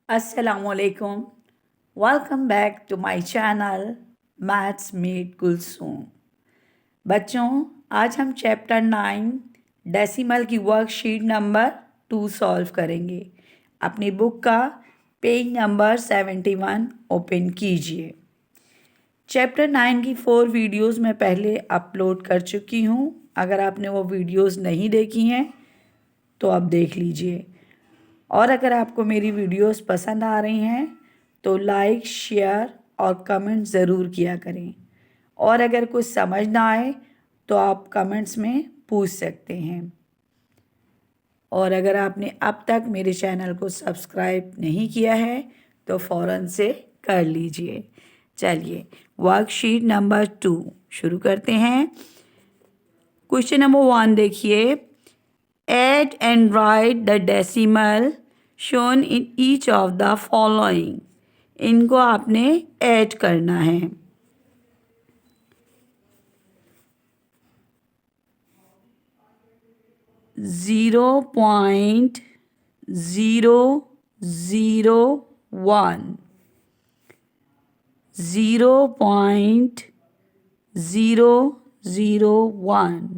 Assalamualaikum. Welcome back to my channel Maths Meet Kulsoom. बच्चों, आज हम चैप्टर 9 डेसिमल की वर्कशीट नंबर 2 सॉल्व करेंगे। अपनी बुक का पेज नंबर 71 ओपन कीजिए। चैप्टर 9 की 4 वीडियोस मैं पहले अपलोड कर चुकी हूँ। अगर आपने वो वीडियोस नहीं देखी हैं तो आप देख लीजिए। और अगर आपको मेरी वीडियोस पसंद आ रही हैं तो लाइक, शेयर और कमेंट ज़रूर किया करें। और अगर कुछ समझ ना आए तो आप कमेंट्स में पूछ सकते हैं। और अगर आपने अब तक मेरे चैनल को सब्सक्राइब नहीं किया है तो फ़ौरन से कर लीजिए। चलिए वर्कशीट नंबर 2 शुरू करते हैं। क्वेश्चन नंबर 1 देखिए। Add and write the decimal shown in each of the following. इनको आपने ऐड करना है। Zero point zero zero one, 0.001, 0.001,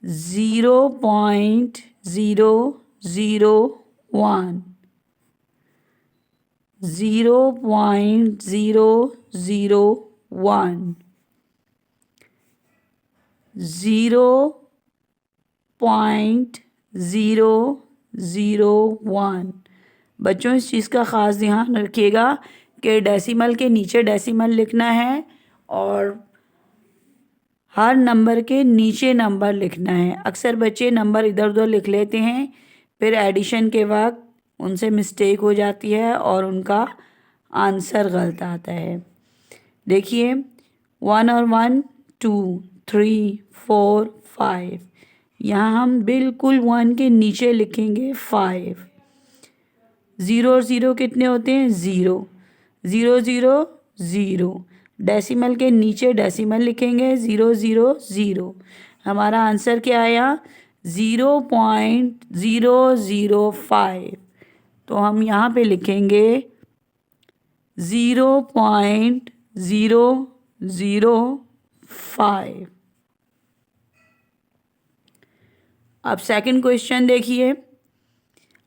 0.001, 0.001। बच्चों इस चीज़ का ख़ास ध्यान रखिएगा कि डेसिमल के नीचे डेसिमल लिखना है और हर नंबर के नीचे नंबर लिखना है। अक्सर बच्चे नंबर इधर उधर लिख लेते हैं, फिर एडिशन के वक्त उनसे मिस्टेक हो जाती है और उनका आंसर गलत आता है। देखिए 1 और 1, 2, 3, 4, 5। यहाँ हम बिल्कुल 1 के नीचे लिखेंगे 5। 0 और 0 कितने होते हैं? 0, 0, 0, 0। डेसिमल के नीचे डेसिमल लिखेंगे 0, 0, 0। हमारा आंसर क्या आया? 0.005। तो हम यहाँ पे लिखेंगे 0.005। अब सेकंड क्वेश्चन देखिए।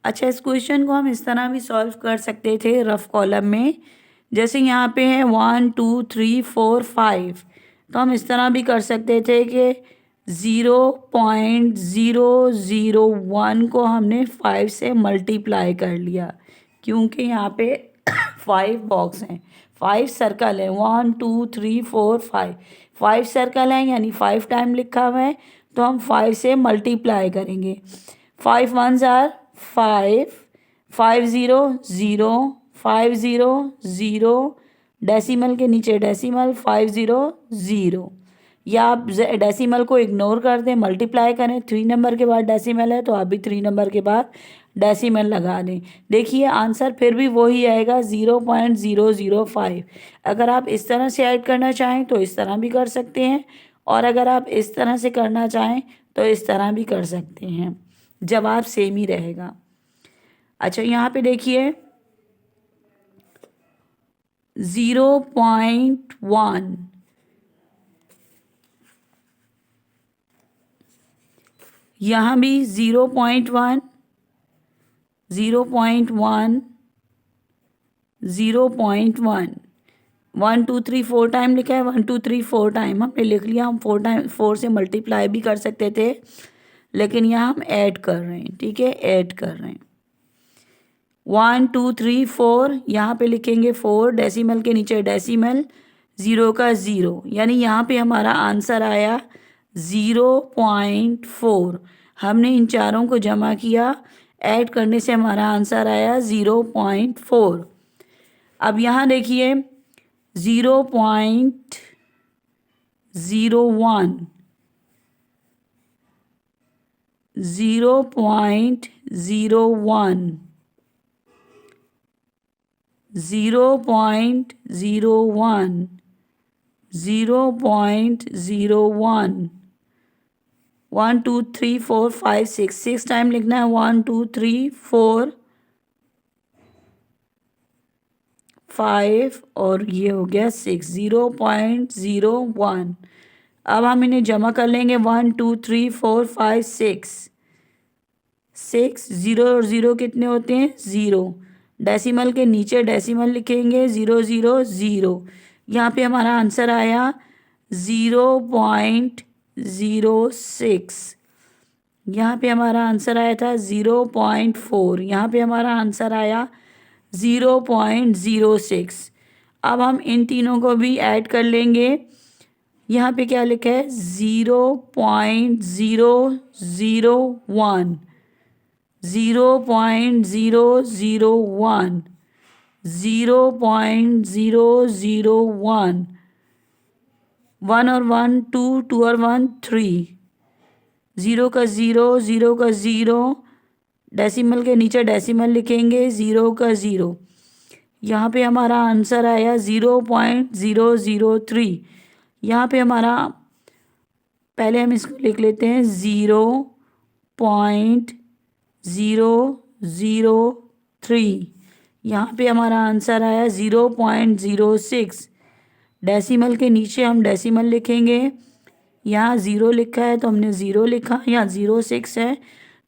अच्छा, इस क्वेश्चन को हम इस तरह भी सॉल्व कर सकते थे रफ कॉलम में। जैसे यहाँ पे है 1, 2, 3, 4, 5, तो हम इस तरह भी कर सकते थे कि 0.001 को हमने 5 से मल्टीप्लाई कर लिया, क्योंकि यहाँ पे 5 बॉक्स हैं, 5 सर्कल हैं। 1, 2, 3, 4, 5, 5 सर्कल हैं, यानी 5 टाइम लिखा हुआ है, तो हम 5 से मल्टीप्लाई करेंगे। 5 1s आर 5, 5 0 0, 5 0 0, डेसिमल के नीचे डेसिमल 5 0 0। या आप डेसिमल को इग्नोर कर दें, मल्टीप्लाई करें। 3 नंबर के बाद डेसिमल है तो आप भी 3 नंबर के बाद डेसिमल लगा दें। देखिए आंसर फिर भी वही आएगा 0.005। अगर आप इस तरह से ऐड करना चाहें तो इस तरह भी कर सकते हैं, और अगर आप इस तरह से करना चाहें तो इस तरह भी कर सकते हैं, जवाब सेम ही रहेगा। अच्छा, यहाँ पे देखिए 0.1, यहाँ भी 0.1, 0.1, 0.1, 1 2 3 4 टाइम लिखा है। 1 2 3 4 टाइम हमने लिख लिया। हम 4 से मल्टीप्लाई भी कर सकते थे, लेकिन यहाँ हम ऐड कर रहे हैं। ठीक है, ऐड कर रहे हैं। 1 2 3 4, यहाँ पे लिखेंगे 4, डेसिमल के नीचे डेसिमल, 0 का 0, यानी यहाँ पे हमारा आंसर आया 0.4। हमने इन चारों को जमा किया, ऐड करने से हमारा आंसर आया 0.4। अब यहाँ देखिए 0.01, 0.01, 0.01, 0.01, 1 2 3 4 5 6, 6 टाइम लिखना है। 1 2 3 4 5 और ये हो गया 6, 0.01। अब हम इन्हें जमा कर लेंगे, 1 2 3 4 5 6, 0 और 0 कितने होते हैं? 0। डेसिमल के नीचे डेसिमल लिखेंगे, 0 0 0। यहाँ पे हमारा आंसर आया 0.06। यहाँ पे हमारा आंसर आया था 0.4। यहाँ पे हमारा आंसर आया 0.06। अब हम इन तीनों को भी ऐड कर लेंगे। यहाँ पे क्या लिखा है? 0.001, 0.001, 0.001, 1 और 1 2, 2 और 1 3, 0 का 0, 0 का 0, डेसिमल के नीचे डेसिमल लिखेंगे, 0 का 0। यहाँ पे हमारा आंसर आया 0.003। यहाँ पे हमारा, पहले हम इसको लिख लेते हैं 0.003। यहाँ पे हमारा आंसर आया 0.06। डेसिमल के नीचे हम डेसिमल लिखेंगे। यहाँ 0 लिखा है तो हमने 0 लिखा, यहाँ 06 है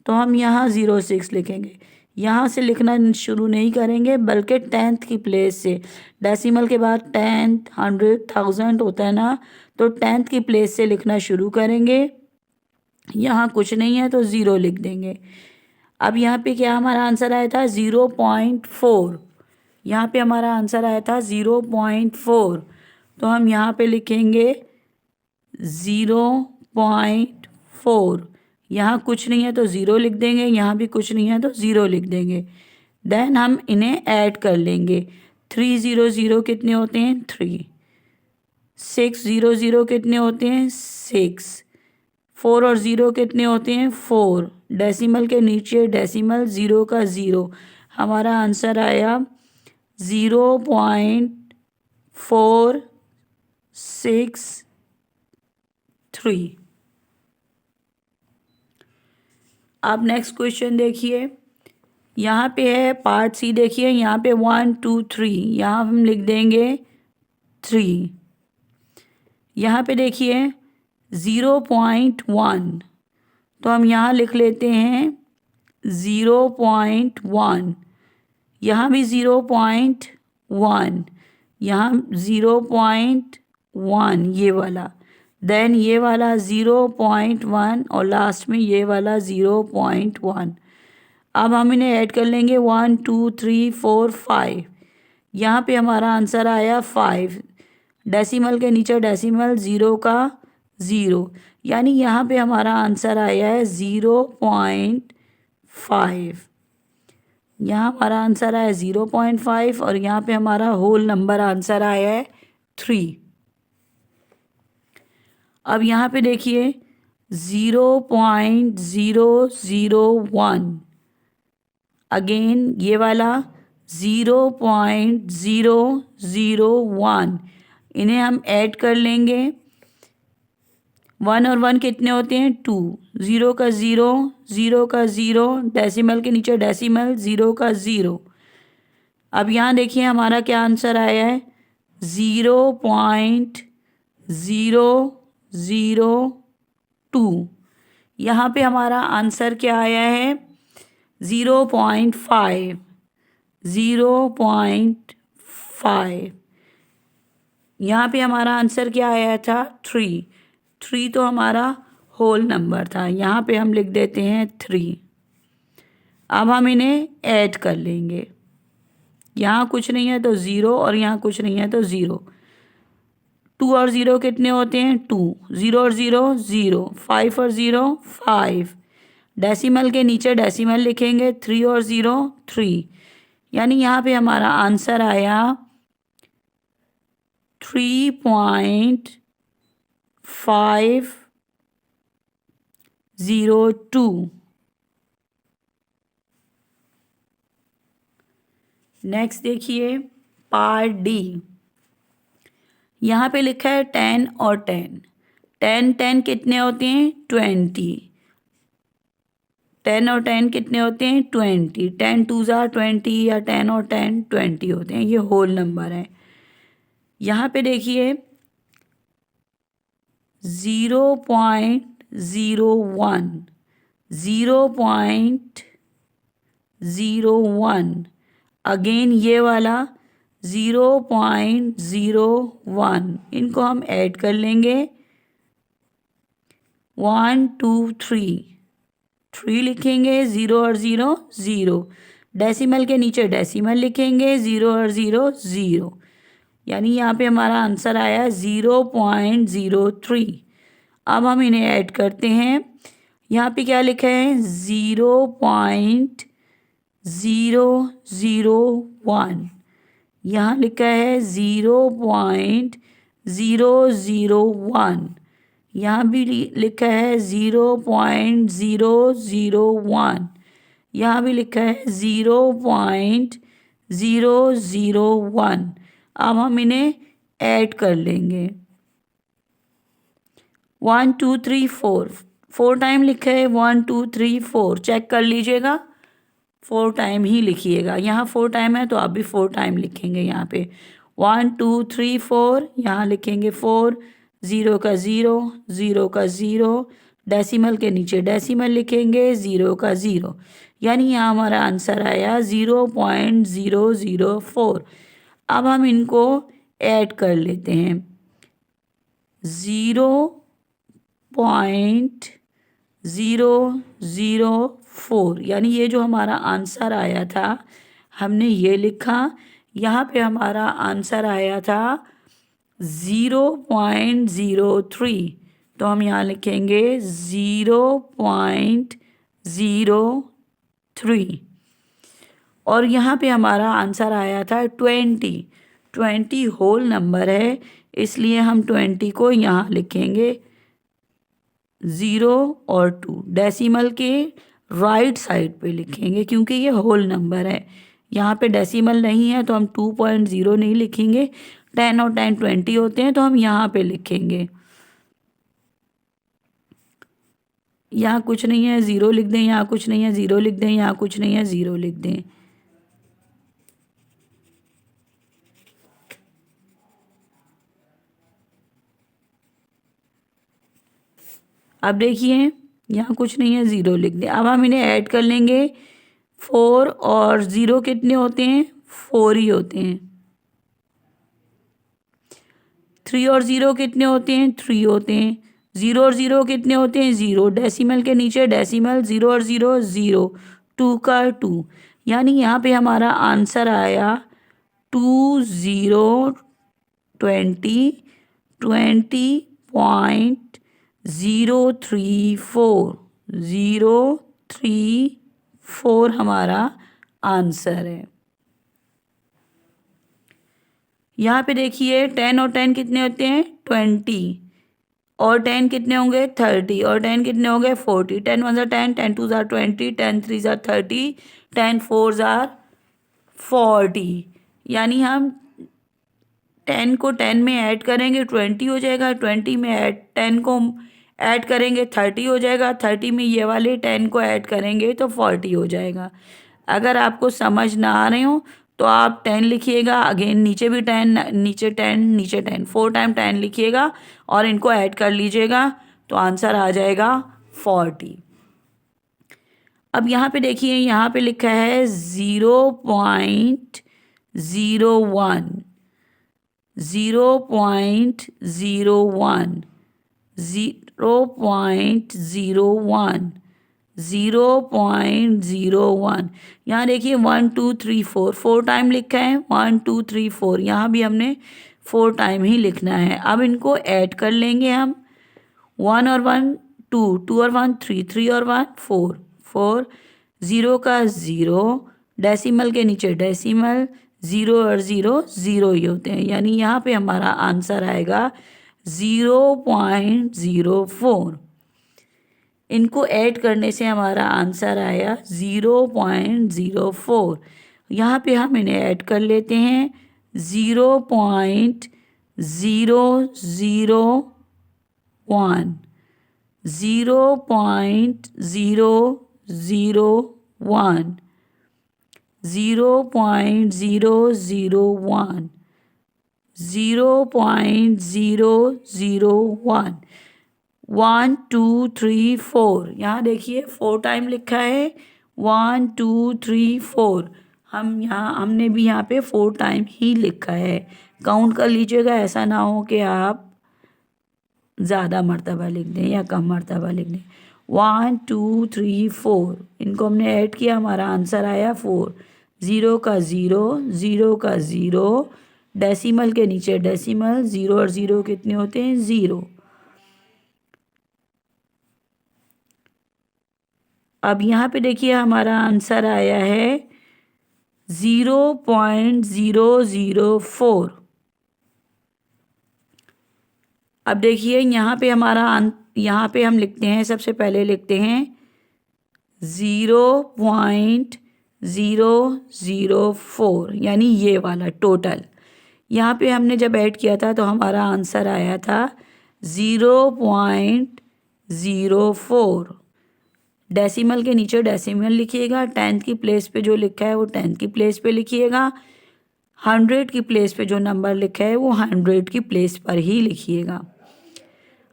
तो हम यहाँ 06 लिखेंगे। यहाँ से लिखना शुरू नहीं करेंगे बल्कि 10th की प्लेस से। डेसिमल के बाद 10th, 100, 1000 होता है ना, तो 10th की प्लेस से लिखना शुरू करेंगे। यहाँ कुछ नहीं है तो 0 लिख देंगे। अब यहाँ पे क्या हमारा आंसर आया था? 0.4। यहाँ पे हमारा आंसर आया था 0.4, तो हम यहाँ पे लिखेंगे 0.4। यहाँ कुछ नहीं है तो 0 लिख देंगे, यहाँ भी कुछ नहीं है तो 0 लिख देंगे। देन हम इन्हें ऐड कर लेंगे। 3 0 0 कितने होते हैं? 3। 6 0 0 कितने होते हैं? 6। 4 और 0 कितने होते हैं? 4। डेसिमल के नीचे डेसिमल, 0 का 0। हमारा आंसर आया 0.463। अब नेक्स्ट क्वेश्चन देखिए। यहाँ पे है पार्ट सी। देखिए यहाँ पे 1 2 3, यहाँ हम लिख देंगे 3। यहाँ पे देखिए 0.1, तो हम यहाँ लिख लेते हैं 0.1। यहाँ भी 0.1, यहाँ 0.1 ये वाला, देन ये वाला 0.1 और लास्ट में ये वाला 0.1। अब हम इन्हें ऐड कर लेंगे 1 2 3 4 5। यहाँ पे हमारा आंसर आया 5। डेसिमल के नीचे डेसिमल, 0 का 0, यानी यहाँ पे हमारा आंसर आया है 0.5। यहाँ हमारा आंसर आया 0.5 और यहाँ पे हमारा होल नंबर आंसर आया है 3। अब यहाँ पे देखिए 0.001, अगेन ये वाला 0.001, इन्हें हम ऐड कर लेंगे। 1 और 1 कितने होते हैं? 2। 0 का 0, 0 का 0, डेसिमल के नीचे डेसिमल, 0 का 0। अब यहाँ देखिए हमारा क्या आंसर आया है? 0.002। यहाँ पे हमारा आंसर क्या आया है? 0.5, 0.5। यहाँ पे हमारा आंसर क्या आया था? 3। 3 तो हमारा होल नंबर था, यहाँ पे हम लिख देते हैं 3। अब हम इन्हें ऐड कर लेंगे। यहाँ कुछ नहीं है तो 0 और यहाँ कुछ नहीं है तो 0। 2 और 0 कितने होते हैं? 2। 0 और 0 0। 5 और 0 5। डेसिमल के नीचे डेसिमल लिखेंगे, 3 और 0 3, यानी यहाँ पे हमारा आंसर आया 3.502। नेक्स्ट देखिए पार्ट डी। यहाँ पे लिखा है 10 और 10। 10 10 कितने होते हैं? 20। 10 और 10 कितने होते हैं? 20। 10 टू ज़ार 20 या 10 और 10 20 होते हैं। ये होल नंबर है। यहाँ पे देखिए 0.01, 0.01, अगेन ये वाला 0.01, इनको हम ऐड कर लेंगे। 1 2 3 लिखेंगे, 0 और 0 0, डेसिमल के नीचे डेसिमल लिखेंगे, 0 और 0 0, यानी यहाँ पे हमारा आंसर आया 0.03। अब हम इन्हें ऐड करते हैं। यहाँ पे क्या लिखा है? 0.001, यहाँ लिखा है 0.001, यहाँ भी लिखा है 0.001, यहाँ भी लिखा है 0.001। अब हम इन्हें ऐड कर लेंगे। 1 2 3 4, 4 टाइम लिखा है। 1 2 3 4 चेक कर लीजिएगा, 4 टाइम ही लिखिएगा। यहाँ 4 टाइम है तो आप भी 4 टाइम लिखेंगे। यहाँ पे 1 2 3 4, यहाँ लिखेंगे 4, 0 का 0, 0 का 0, डेसिमल के नीचे डेसिमल लिखेंगे, 0 का 0, यानी यहाँ हमारा आंसर आया 0.004। अब हम इनको ऐड कर लेते हैं। 0.004, यानी ये जो हमारा आंसर आया था हमने ये लिखा। यहाँ पे हमारा आंसर आया था 0.03, तो हम यहाँ लिखेंगे 0.03। और यहाँ पे हमारा आंसर आया था 20 होल नंबर है, इसलिए हम 20 को यहाँ लिखेंगे 0 और 2, डेसिमल के राइट साइड पे लिखेंगे क्योंकि ये होल नंबर है। यहाँ पे डेसिमल नहीं है तो हम 2.0 नहीं लिखेंगे। 10 और 10 20 होते हैं तो हम यहाँ पे लिखेंगे। यहाँ कुछ नहीं है 0 लिख दें, यहाँ कुछ नहीं है 0 लिख दें, यहाँ कुछ नहीं है 0 लिख दें। अब देखिए यहाँ कुछ नहीं है 0 लिख दें। अब हम इन्हें ऐड कर लेंगे। 4 और 0 कितने होते हैं? 4 ही होते हैं। 3 और 0 कितने होते हैं? 3 होते हैं। 0 और 0 कितने होते हैं? 0, डेसिमल के नीचे डेसिमल, 0 और 0 0, 2 का 2, यानी यहाँ पे हमारा आंसर आया 20 हमारा आंसर है। यहाँ पे देखिए 10 और 10 कितने होते हैं? 20, और 10 कितने होंगे? 30, और 10 कितने होंगे? 40। 10 1 10, 10 2 20, 10 3 30, 10 4 40, यानी हम 10 को 10 में ऐड करेंगे 20 हो जाएगा, 20 में 10 को ऐड करेंगे 30 हो जाएगा, 30 में ये वाले 10 को ऐड करेंगे तो 40 हो जाएगा। अगर आपको समझ ना आ रहे हो तो आप 10 लिखिएगा, अगेन नीचे भी 10, नीचे 10, नीचे 10, 4 टाइम 10 लिखिएगा और इनको ऐड कर लीजिएगा तो आंसर आ जाएगा 40। अब यहाँ पे देखिए, यहाँ पे लिखा है 0.01, 0.01, 0.01, 0.01, यहाँ देखिए 1 2 3 4, 4 टाइम लिखा है। 1 2 3 4, यहाँ भी हमने 4 टाइम ही लिखना है। अब इनको ऐड कर लेंगे हम। 1 और 1 2, 2 और 1 3, 3 और 1 4, 4, 0 का 0, डेसिमल के नीचे डेसिमल, 0 और 0 0 ही होते हैं, यानी यहाँ पे हमारा आंसर आएगा 0.04। इनको ऐड करने से हमारा आंसर आया 0.04। यहाँ पे हम इन्हें ऐड कर लेते हैं। 0.001, 0.001, 0.001, 0.001, 0.001, 1 2 3 4। यहाँ देखिए 4 टाइम लिखा है, 1 2 3 4। हमने भी यहाँ पे 4 टाइम ही लिखा है। काउंट कर लीजिएगा, ऐसा ना हो कि आप ज़्यादा मर्तबा लिख दें या कम मर्तबा लिख दें। 1 2 3 4, इनको हमने ऐड किया, हमारा आंसर आया 4। 0 का 0, 0 का 0, डेसिमल के नीचे डेसिमल, 0 और 0 कितने होते हैं? 0। अब यहाँ पे देखिए हमारा आंसर आया है 0.004। अब देखिए यहाँ पे हम लिखते हैं, सबसे पहले लिखते हैं 0.004, यानी ये वाला टोटल। यहाँ पे हमने जब ऐड किया था तो हमारा आंसर आया था 0.04। डेसिमल के नीचे डेसिमल लिखिएगा, टेंथ की प्लेस पे जो लिखा है वो टेंथ की प्लेस पे लिखिएगा, 100 की प्लेस पे जो नंबर लिखा है वो 100 की प्लेस पर ही लिखिएगा।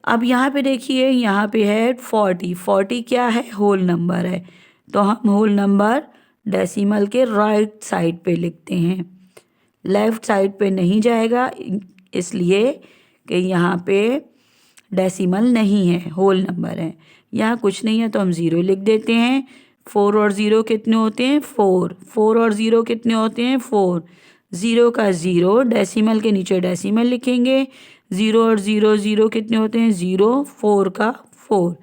अब यहाँ पे देखिए, यहाँ पे है 40। 40 क्या है? होल नंबर है, तो हम होल नंबर डेसिमल के राइट साइड पे लिखते हैं, लेफ़्ट साइड पे नहीं जाएगा, इसलिए कि यहाँ पे डेसिमल नहीं है, होल नंबर है। यहाँ कुछ नहीं है तो हम 0 लिख देते हैं। 4 और 0 कितने होते हैं? 4। 4 और 0 कितने होते हैं? 4। 0 का 0, डेसिमल के नीचे डेसिमल लिखेंगे। 0 और 0 0 कितने होते हैं? 0। 4 का 4,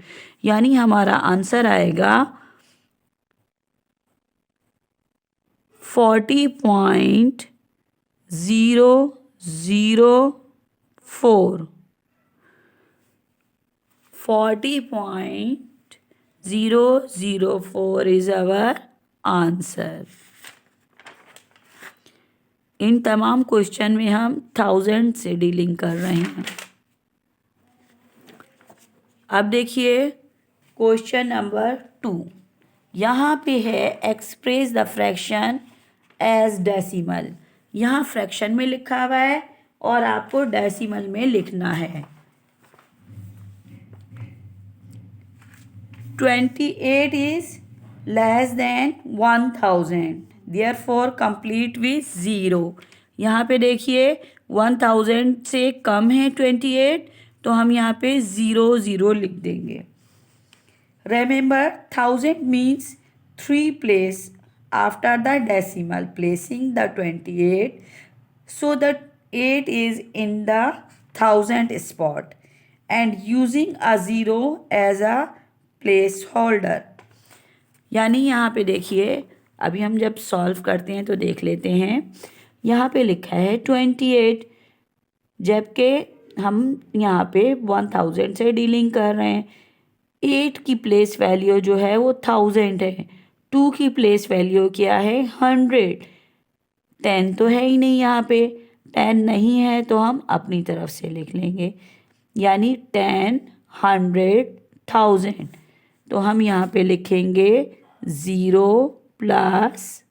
यानी हमारा आंसर आएगा 40.004। 40.004 is our आंसर। इन तमाम क्वेश्चन में हम 1000 से डीलिंग कर रहे हैं। अब देखिए क्वेश्चन नंबर 2। यहाँ पे है express the fraction as decimal. यहाँ फ्रैक्शन में लिखा हुआ है और आपको डेसिमल में लिखना है। 28 is less than 1000, therefore complete with 0। यहाँ पे देखिए 1000 से कम है 28, तो हम यहाँ पे 0 0 लिख देंगे। Remember 1000 means 3 place after the decimal, placing the 28 so that 8 is in the 1000 spot and using a 0 as a place holder. यानी यहाँ पे देखिए, अभी हम जब सॉल्व करते हैं तो देख लेते हैं। यहाँ पे लिखा है 28, जबकि हम यहाँ पे 1000 से डीलिंग कर रहे हैं। 8 की प्लेस वैल्यू जो है वो 1000 है, 2 की प्लेस वैल्यू क्या है? 100। 10 तो है ही नहीं यहाँ पे, 10 नहीं है तो हम अपनी तरफ से लिख लेंगे, यानी 10 100 1000। तो हम यहाँ पे लिखेंगे 0 प्लस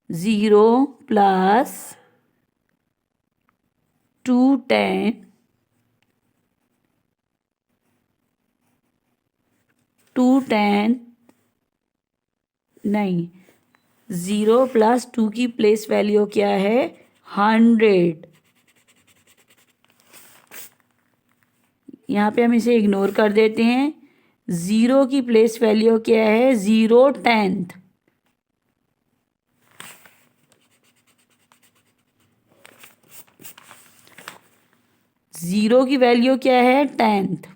0 प्लस 210, 210 नहीं, 0 प्लस 2 की प्लेस वैल्यू क्या है? 100। यहाँ पे हम इसे इग्नोर कर देते हैं। 0 की प्लेस वैल्यू क्या है? 0 10th। 0 की वैल्यू क्या है? 10th।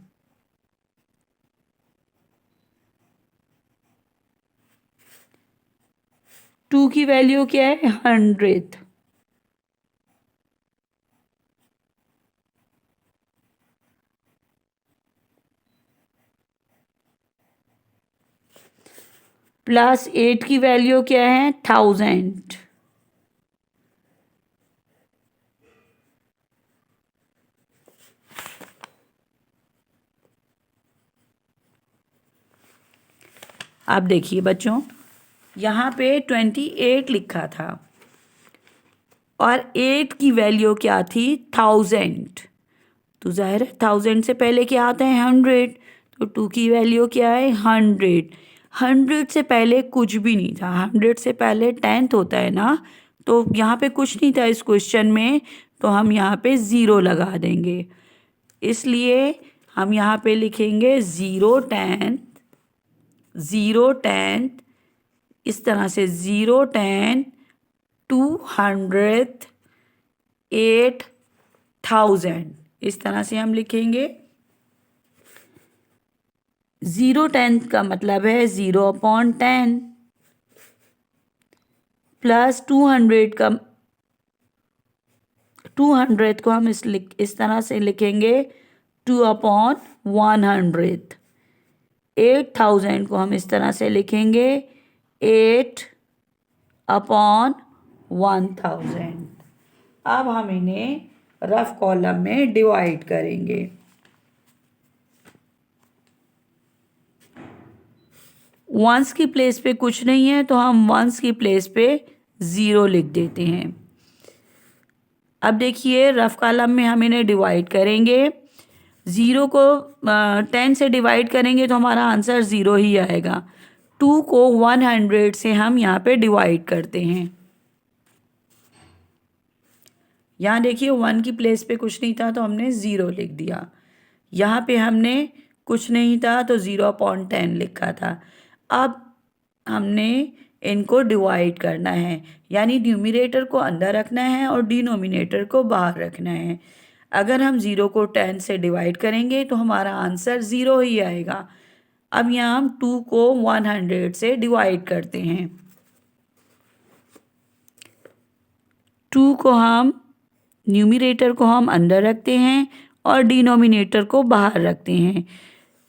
2 की वैल्यू क्या है? 100th। प्लस 8 की वैल्यू क्या है? 1000। आप देखिए बच्चों, यहाँ पे 28 लिखा था और 8 की वैल्यू क्या थी? 1000। तो ज़ाहिर है 1000 से पहले क्या आता है? 100। तो 2 की वैल्यू क्या है? 100। 100 से पहले कुछ भी नहीं था। 100 से पहले 10th होता है ना, तो यहाँ पे कुछ नहीं था इस क्वेश्चन में, तो हम यहाँ पे 0 लगा देंगे। इसलिए हम यहाँ पे लिखेंगे 0 10 इस तरह से 0 10 200 8000 इस तरह से हम लिखेंगे। 0 10 का मतलब है 0/10 प्लस 200 का 200 को हम इस तरह से लिखेंगे 2/100। 8000 को हम इस तरह से लिखेंगे 8/1000। अब हम इन्हें रफ कॉलम में डिवाइड करेंगे। वंस की प्लेस पे कुछ नहीं है तो हम वंस की प्लेस पे 0 लिख देते हैं। अब देखिए रफ कॉलम में हम इन्हें डिवाइड करेंगे। 0 को 10 से डिवाइड करेंगे तो हमारा आंसर 0 ही आएगा। 2 को 100 से हम यहाँ पे डिवाइड करते हैं। यहाँ देखिए 1 की प्लेस पे कुछ नहीं था तो हमने 0 लिख दिया। यहाँ पे हमने कुछ नहीं था तो 0/10 लिखा था। अब हमने इनको डिवाइड करना है, यानी न्यूमरेटर को अंदर रखना है और डिनोमिनेटर को बाहर रखना है। अगर हम 0 को 10 से डिवाइड करेंगे तो हमारा आंसर 0 ही आएगा। अब यहाँ हम 2 को 100 से डिवाइड करते हैं। 2 को हम न्यूमरेटर को हम अंदर रखते हैं और डिनोमिनेटर को बाहर रखते हैं।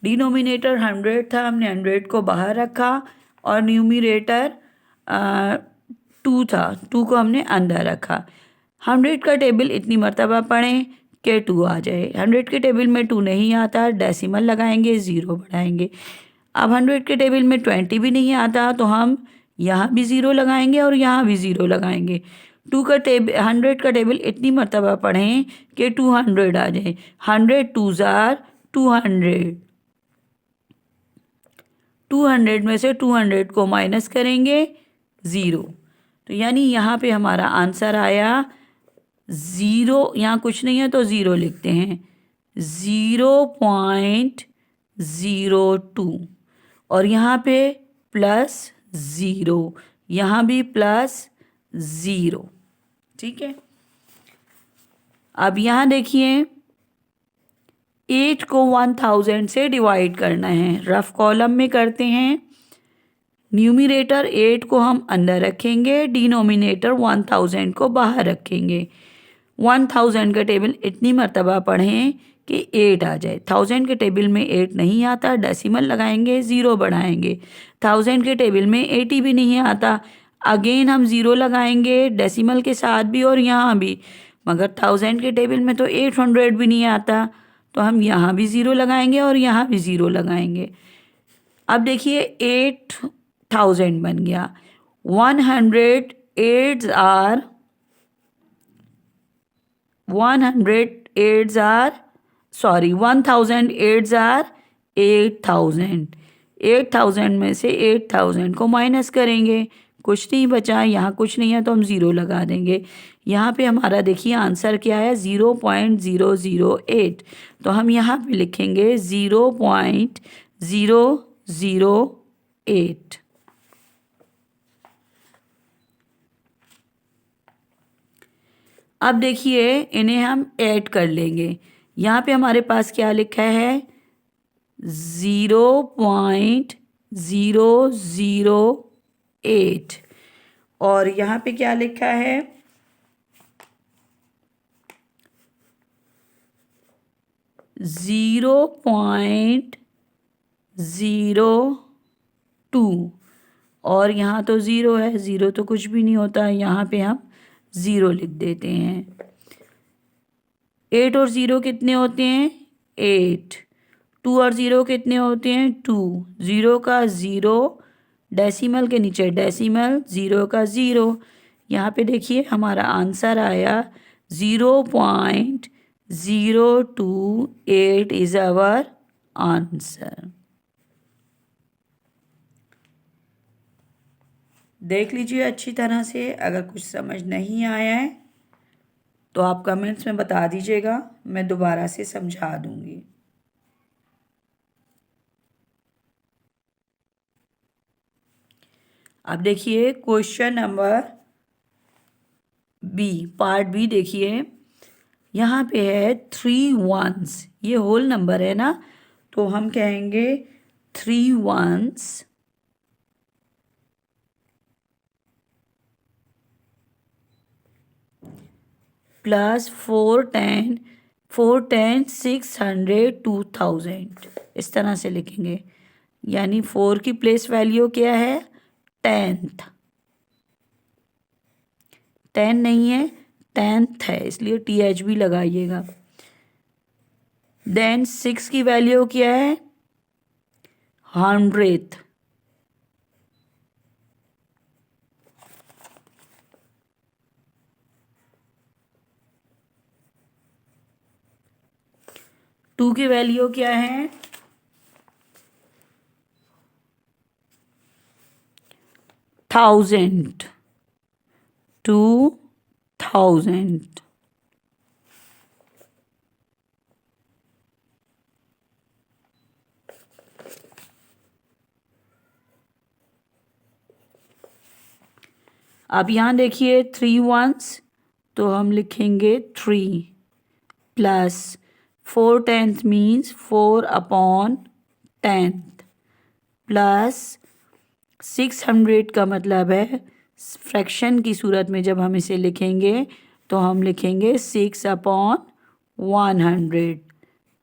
डिनोमिनेटर 100 था, हमने 100 को बाहर रखा और न्यूमरेटर 2 था, 2 को हमने अंदर रखा। 100 का टेबल इतनी मर्तबा पढ़ें कि 2 आ जाए। 100 के टेबल में 2 नहीं आता, डेसिमल लगाएंगे, 0 बढ़ाएंगे। अब 100 के टेबल में 20 भी नहीं आता तो हम यहाँ भी 0 लगाएंगे और यहाँ भी 0 लगाएंगे। 100 का टेबल इतनी मर्तबा पढ़ें कि 200 आ जाए। 100 2s are 200। 200 में से 200 को माइनस करेंगे 0। तो यानी यहाँ पे हमारा आंसर आया 0। यहाँ कुछ नहीं है तो 0 लिखते हैं, 0.02 और यहाँ पे +0, यहाँ भी +0। ठीक है। अब यहाँ देखिए 8 को 1000 से डिवाइड करना है। रफ कॉलम में करते हैं। न्यूमरेटर 8 को हम अंदर रखेंगे, डिनोमिनेटर 1000 को बाहर रखेंगे। 1000 का टेबल इतनी मर्तबा पढ़ें कि 8 आ जाए। 1000 के टेबल में 8 नहीं आता, डेसिमल लगाएंगे, 0 बढ़ाएंगे। 1000 के टेबल में 80 भी नहीं आता, अगेन हम 0 लगाएंगे डेसिमल के साथ भी और यहाँ भी। मगर 1000 के टेबल में तो 800 भी नहीं आता, तो हम यहाँ भी 0 लगाएंगे और यहाँ भी 0 लगाएंगे। अब देखिए 8000 बन गया। 100 8s are 1000 8s are 8000। 8000 में से 8000 को माइनस करेंगे, कुछ नहीं बचा, यहाँ कुछ नहीं है तो हम 0 लगा देंगे। यहाँ पे हमारा देखिए आंसर क्या है 0.008, तो हम यहाँ पे लिखेंगे 0.008। अब देखिए इन्हें हम ऐड कर लेंगे। यहाँ पे हमारे पास क्या लिखा है 0.008 और यहाँ पे क्या लिखा है 0.02 और यहाँ तो 0 है, 0 तो कुछ भी नहीं होता, यहाँ पे हम 0 लिख देते हैं। 8 और 0 कितने होते हैं 8। 2 और 0 कितने होते हैं 2। 0 का 0 डेसिमल के नीचे डेसिमल, 0 का 0। यहाँ पे देखिए हमारा आंसर आया 0.028 इज आवर आंसर। देख लीजिए अच्छी तरह से, अगर कुछ समझ नहीं आया है तो आप कमेंट्स में बता दीजिएगा, मैं दोबारा से समझा दूंगी। अब देखिए question number B, part B देखिए। यहाँ पे है 3 1s, ये होल नंबर है ना, तो हम कहेंगे 3 1s प्लस 4 10, 4 10 600 2000, इस तरह से लिखेंगे। यानी 4 की प्लेस वैल्यू क्या है, 10th। 10 नहीं है, 10th है, इसलिए TH भी लगाइएगा। देन 6 की वैल्यू क्या है, 100th। टू की वैल्यू क्या है, 1000, 2000। अब यहाँ देखिए 3 1s, तो हम लिखेंगे 3 plus 4 10th means 4/10th plus 600 का मतलब है फ्रैक्शन की सूरत में जब हम इसे लिखेंगे तो हम लिखेंगे 6/100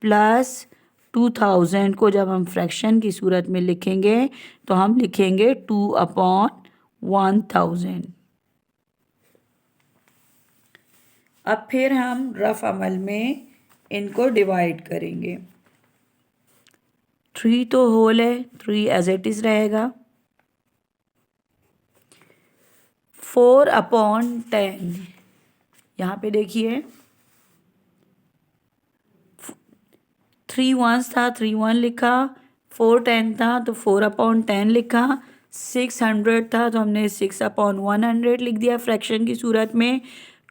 प्लस 2000 को जब हम फ्रैक्शन की सूरत में लिखेंगे तो हम लिखेंगे 2/1000। अब फिर हम रफ अमल में इनको डिवाइड करेंगे। 3 तो होल है, 3 एज इट इज रहेगा। 4/10, यहाँ पे देखिए 3 1s था, 3 1 लिखा, 4 10 था तो 4/10 लिखा, 600 था तो हमने 6/100 लिख दिया फ्रैक्शन की सूरत में,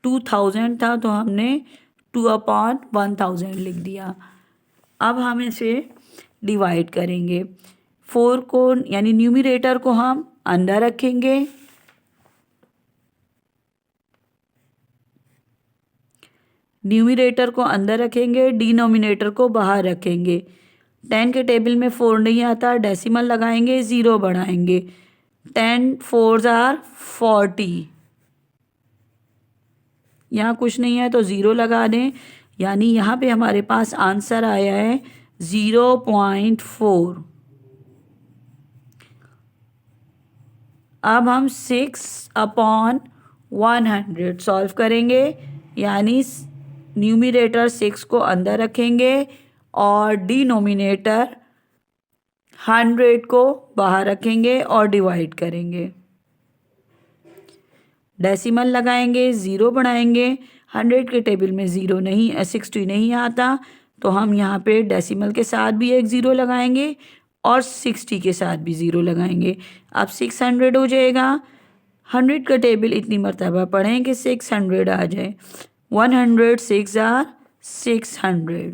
2000 था तो हमने 2/1000 लिख दिया। अब हम इसे डिवाइड करेंगे। 4 को यानी न्यूमरेटर को हम अंदर रखेंगे, न्यूमरेटर को अंदर रखेंगे, डिनोमिनेटर को बाहर रखेंगे। 10 के टेबल में 4 नहीं आता, डेसिमल लगाएंगे, 0 बढ़ाएंगे। 10 4s are 40, यहाँ कुछ नहीं है तो 0 लगा दें, यानी यहाँ पे हमारे पास आंसर आया है 0.4। अब हम 6/100 सॉल्व करेंगे, यानी न्यूमरेटर 6 को अंदर रखेंगे और डिनोमिनेटर 100 को बाहर रखेंगे और डिवाइड करेंगे। डेसिमल लगाएंगे, 0 बढ़ाएंगे, 100 के टेबल में 0 नहीं 60 नहीं आता तो हम यहाँ पे डेसिमल के साथ भी एक 0 लगाएंगे और 60 के साथ भी 0 लगाएंगे। अब 600 हो जाएगा। 100 का टेबल इतनी मरतबा पढ़ें कि 600 आ जाए। 100 6 आर 600,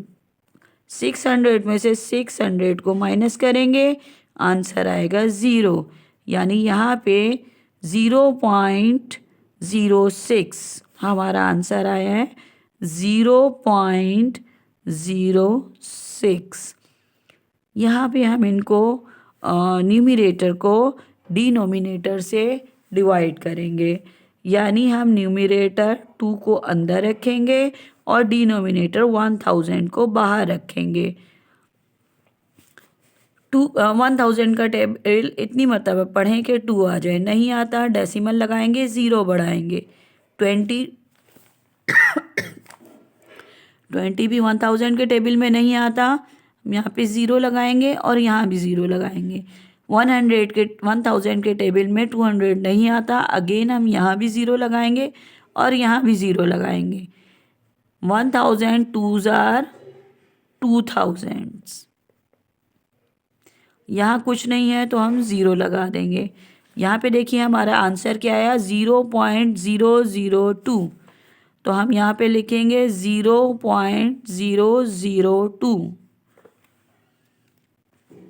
600 में से 600 को माइनस करेंगे, आंसर आएगा 0। यानी यहाँ पे 0.06 हमारा आंसर आया है, 0.06। यहाँ पे हम इनको न्यूमरेटर को डिनोमिनेटर से डिवाइड करेंगे, यानी हम न्यूमरेटर 2 को अंदर रखेंगे और डिनोमिनेटर 1000 को बाहर रखेंगे। 1000 का टेबल इतनी मरतबा पढ़ें कि 2 आ जाए, नहीं आता डेसिमल लगाएंगे, 0 बढ़ाएंगे। 20 भी 1000 के टेबल में नहीं आता, यहाँ पे 0 लगाएंगे और यहाँ भी 0 लगाएंगे। 1000 के टेबल में 200 नहीं आता। अगेन हम यहाँ भी ज़ीरो लगाएंगे और यहाँ भी ज़ीरो लगाएंगे। 1000 2s are 2000। यहाँ कुछ नहीं है तो हम ज़ीरो लगा देंगे। यहाँ पे देखिए हमारा आंसर क्या आया, 0.002। तो हम यहाँ पे लिखेंगे 0.002।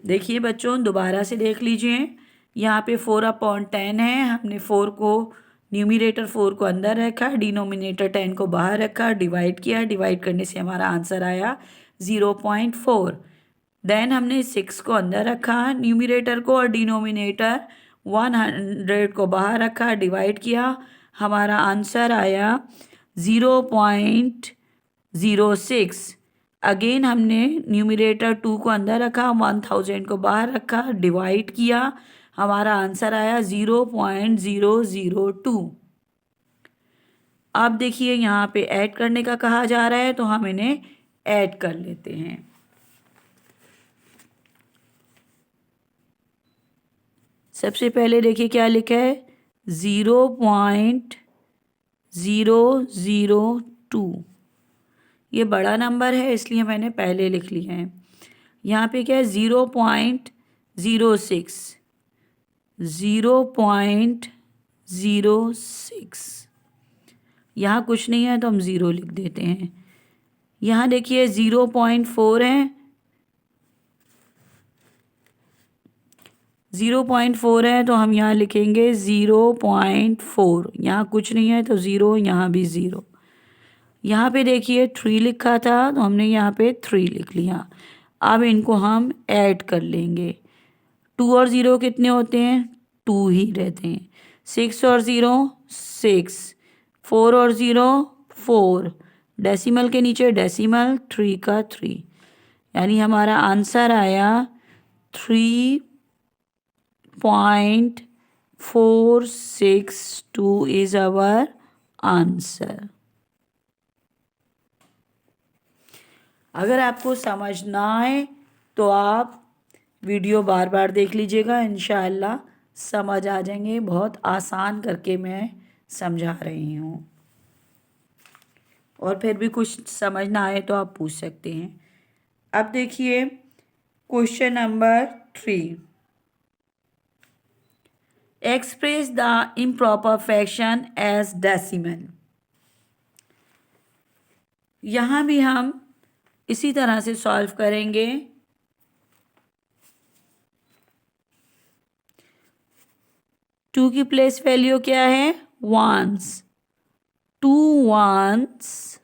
देखिए बच्चों, दोबारा से देख लीजिए। यहाँ पे 4/10 है। हमने 4 को न्यूमिनेटर 4 को अंदर रखा, डिनोमिनेटर 10 को बाहर रखा, डिवाइड किया। डिवाइड करने से हमारा आंसर आया 0.4। देन हमने 6 को अंदर रखा न्यूमिनेटर को, और डिनोमिनेटर 100 को बाहर रखा, डिवाइड किया। हमारा आंसर आया 0.06। अगेन हमने न्यूमिनेटर 2 को अंदर रखा, 1000 को बाहर रखा, डिवाइड किया। हमारा आंसर आया 0.002। अब देखिए यहाँ पे ऐड करने का कहा जा रहा है, तो हम इन्हें ऐड कर लेते हैं। सबसे पहले देखिए क्या लिखा है, 0.002। ये बड़ा नंबर है इसलिए मैंने पहले लिख लिया है। यहाँ पे क्या है, 0.06। 0.06। यहाँ कुछ नहीं है तो हम ज़ीरो लिख देते हैं। यहाँ देखिए 0.4 है। 0.4 है तो हम यहाँ लिखेंगे 0.4। यहाँ कुछ नहीं है तो ज़ीरो, यहाँ भी ज़ीरो। यहाँ पे देखिए 3 लिखा था तो हमने यहाँ पे 3 लिख लिया। अब इनको हम ऐड कर लेंगे। 2 और 0 कितने होते हैं, 2 ही रहते हैं। 6 और 0 6, 4 और 0 4, डेसिमल के नीचे डेसिमल, 3 का 3, यानी हमारा आंसर आया 3.462 इज आवर आंसर। अगर आपको समझ ना आए तो आप वीडियो बार बार देख लीजिएगा, इंशाअल्लाह समझ आ जाएंगे। बहुत आसान करके मैं समझा रही हूँ। और फिर भी कुछ समझ ना आए तो आप पूछ सकते हैं। अब देखिए question number 3, express the improper fraction as decimal. यहाँ भी हम इसी तरह से सॉल्व करेंगे। टू की प्लेस वैल्यू क्या है, वंस, 2 वंस।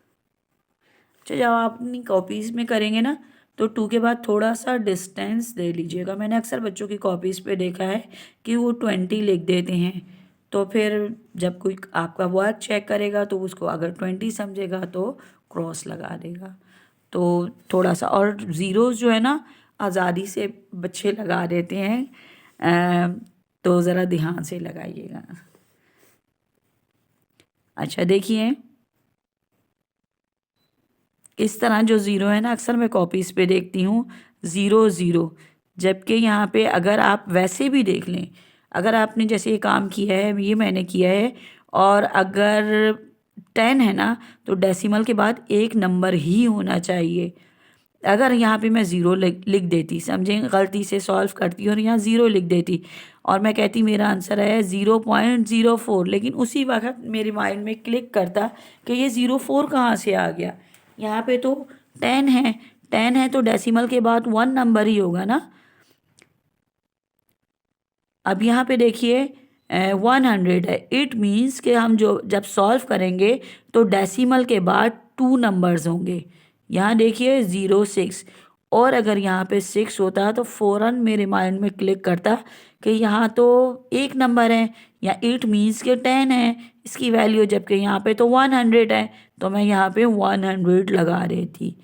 अच्छा, जब आप अपनी कॉपीज़ में करेंगे ना तो 2 के बाद थोड़ा सा डिस्टेंस दे लीजिएगा। मैंने अक्सर बच्चों की कॉपीज़ पे देखा है कि वो 20 लिख देते हैं, तो फिर जब कोई आपका वर्क चेक करेगा तो उसको अगर 20 समझेगा तो क्रॉस लगा देगा। तो थोड़ा सा, और ज़ीरोज़ जो है ना आज़ादी से बच्चे लगा देते हैं, तो ज़रा ध्यान से लगाइएगा। अच्छा देखिए, इस तरह जो ज़ीरो है ना, अक्सर मैं कॉपीज़ पे देखती हूँ 0 0, जबकि यहाँ पे अगर आप वैसे भी देख लें, अगर आपने जैसे ये काम किया है, ये मैंने किया है, और अगर 10 है ना तो डेसिमल के बाद एक नंबर ही होना चाहिए। अगर यहाँ पे मैं ज़ीरो लिख देती, समझें, गलती से सॉल्व करती और यहाँ ज़ीरो लिख देती और मैं कहती मेरा आंसर है 0.04, लेकिन उसी वक्त मेरे माइंड में क्लिक करता कि ये 04 कहाँ से आ गया। यहाँ पे तो 10 है, 10 है तो डेसिमल के बाद 1 नंबर ही होगा ना। अब यहाँ पे देखिए 100 है, इट मीन्स कि हम जब सॉल्व करेंगे तो डेसिमल के बाद 2 नंबर्स होंगे। यहाँ देखिए 06, और अगर यहाँ पे 6 होता तो फ़ौरन मेरे माइंड में क्लिक करता कि यहाँ तो एक नंबर है, या इट मीन्स के 10 है इसकी वैल्यू, जबकि यहाँ पे तो 100 है, तो मैं यहाँ पे 100 लगा देती।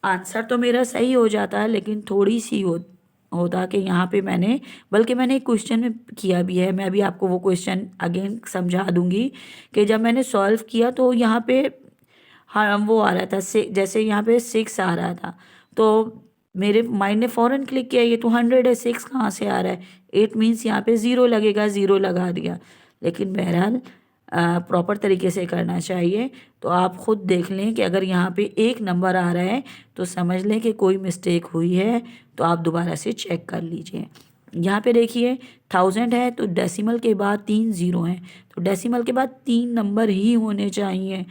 आंसर तो मेरा सही हो जाता है, लेकिन थोड़ी सी होता कि यहाँ पे बल्कि मैंने एक क्वेश्चन में किया भी है। मैं अभी आपको वो क्वेश्चन अगेन समझा दूंगी कि जब मैंने सॉल्व किया तो यहाँ पे हाँ वो आ रहा था, जैसे यहाँ पे 6 आ रहा था, तो मेरे माइंड ने फ़ौरन क्लिक किया ये तो 100 है, 6 कहाँ से आ रहा है, 8 मीन्स यहाँ पे 0 लगेगा, 0 लगा दिया। लेकिन बहरहाल प्रॉपर तरीके से करना चाहिए। तो आप ख़ुद देख लें कि अगर यहाँ पे एक नंबर आ रहा है तो समझ लें कि कोई मिस्टेक हुई है, तो आप दोबारा से चेक कर लीजिए। यहाँ पे देखिए 1000 है तो डेसिमल के बाद 3 ज़ीरो हैं, तो डेसिमल के बाद 3 नंबर ही होने चाहिए।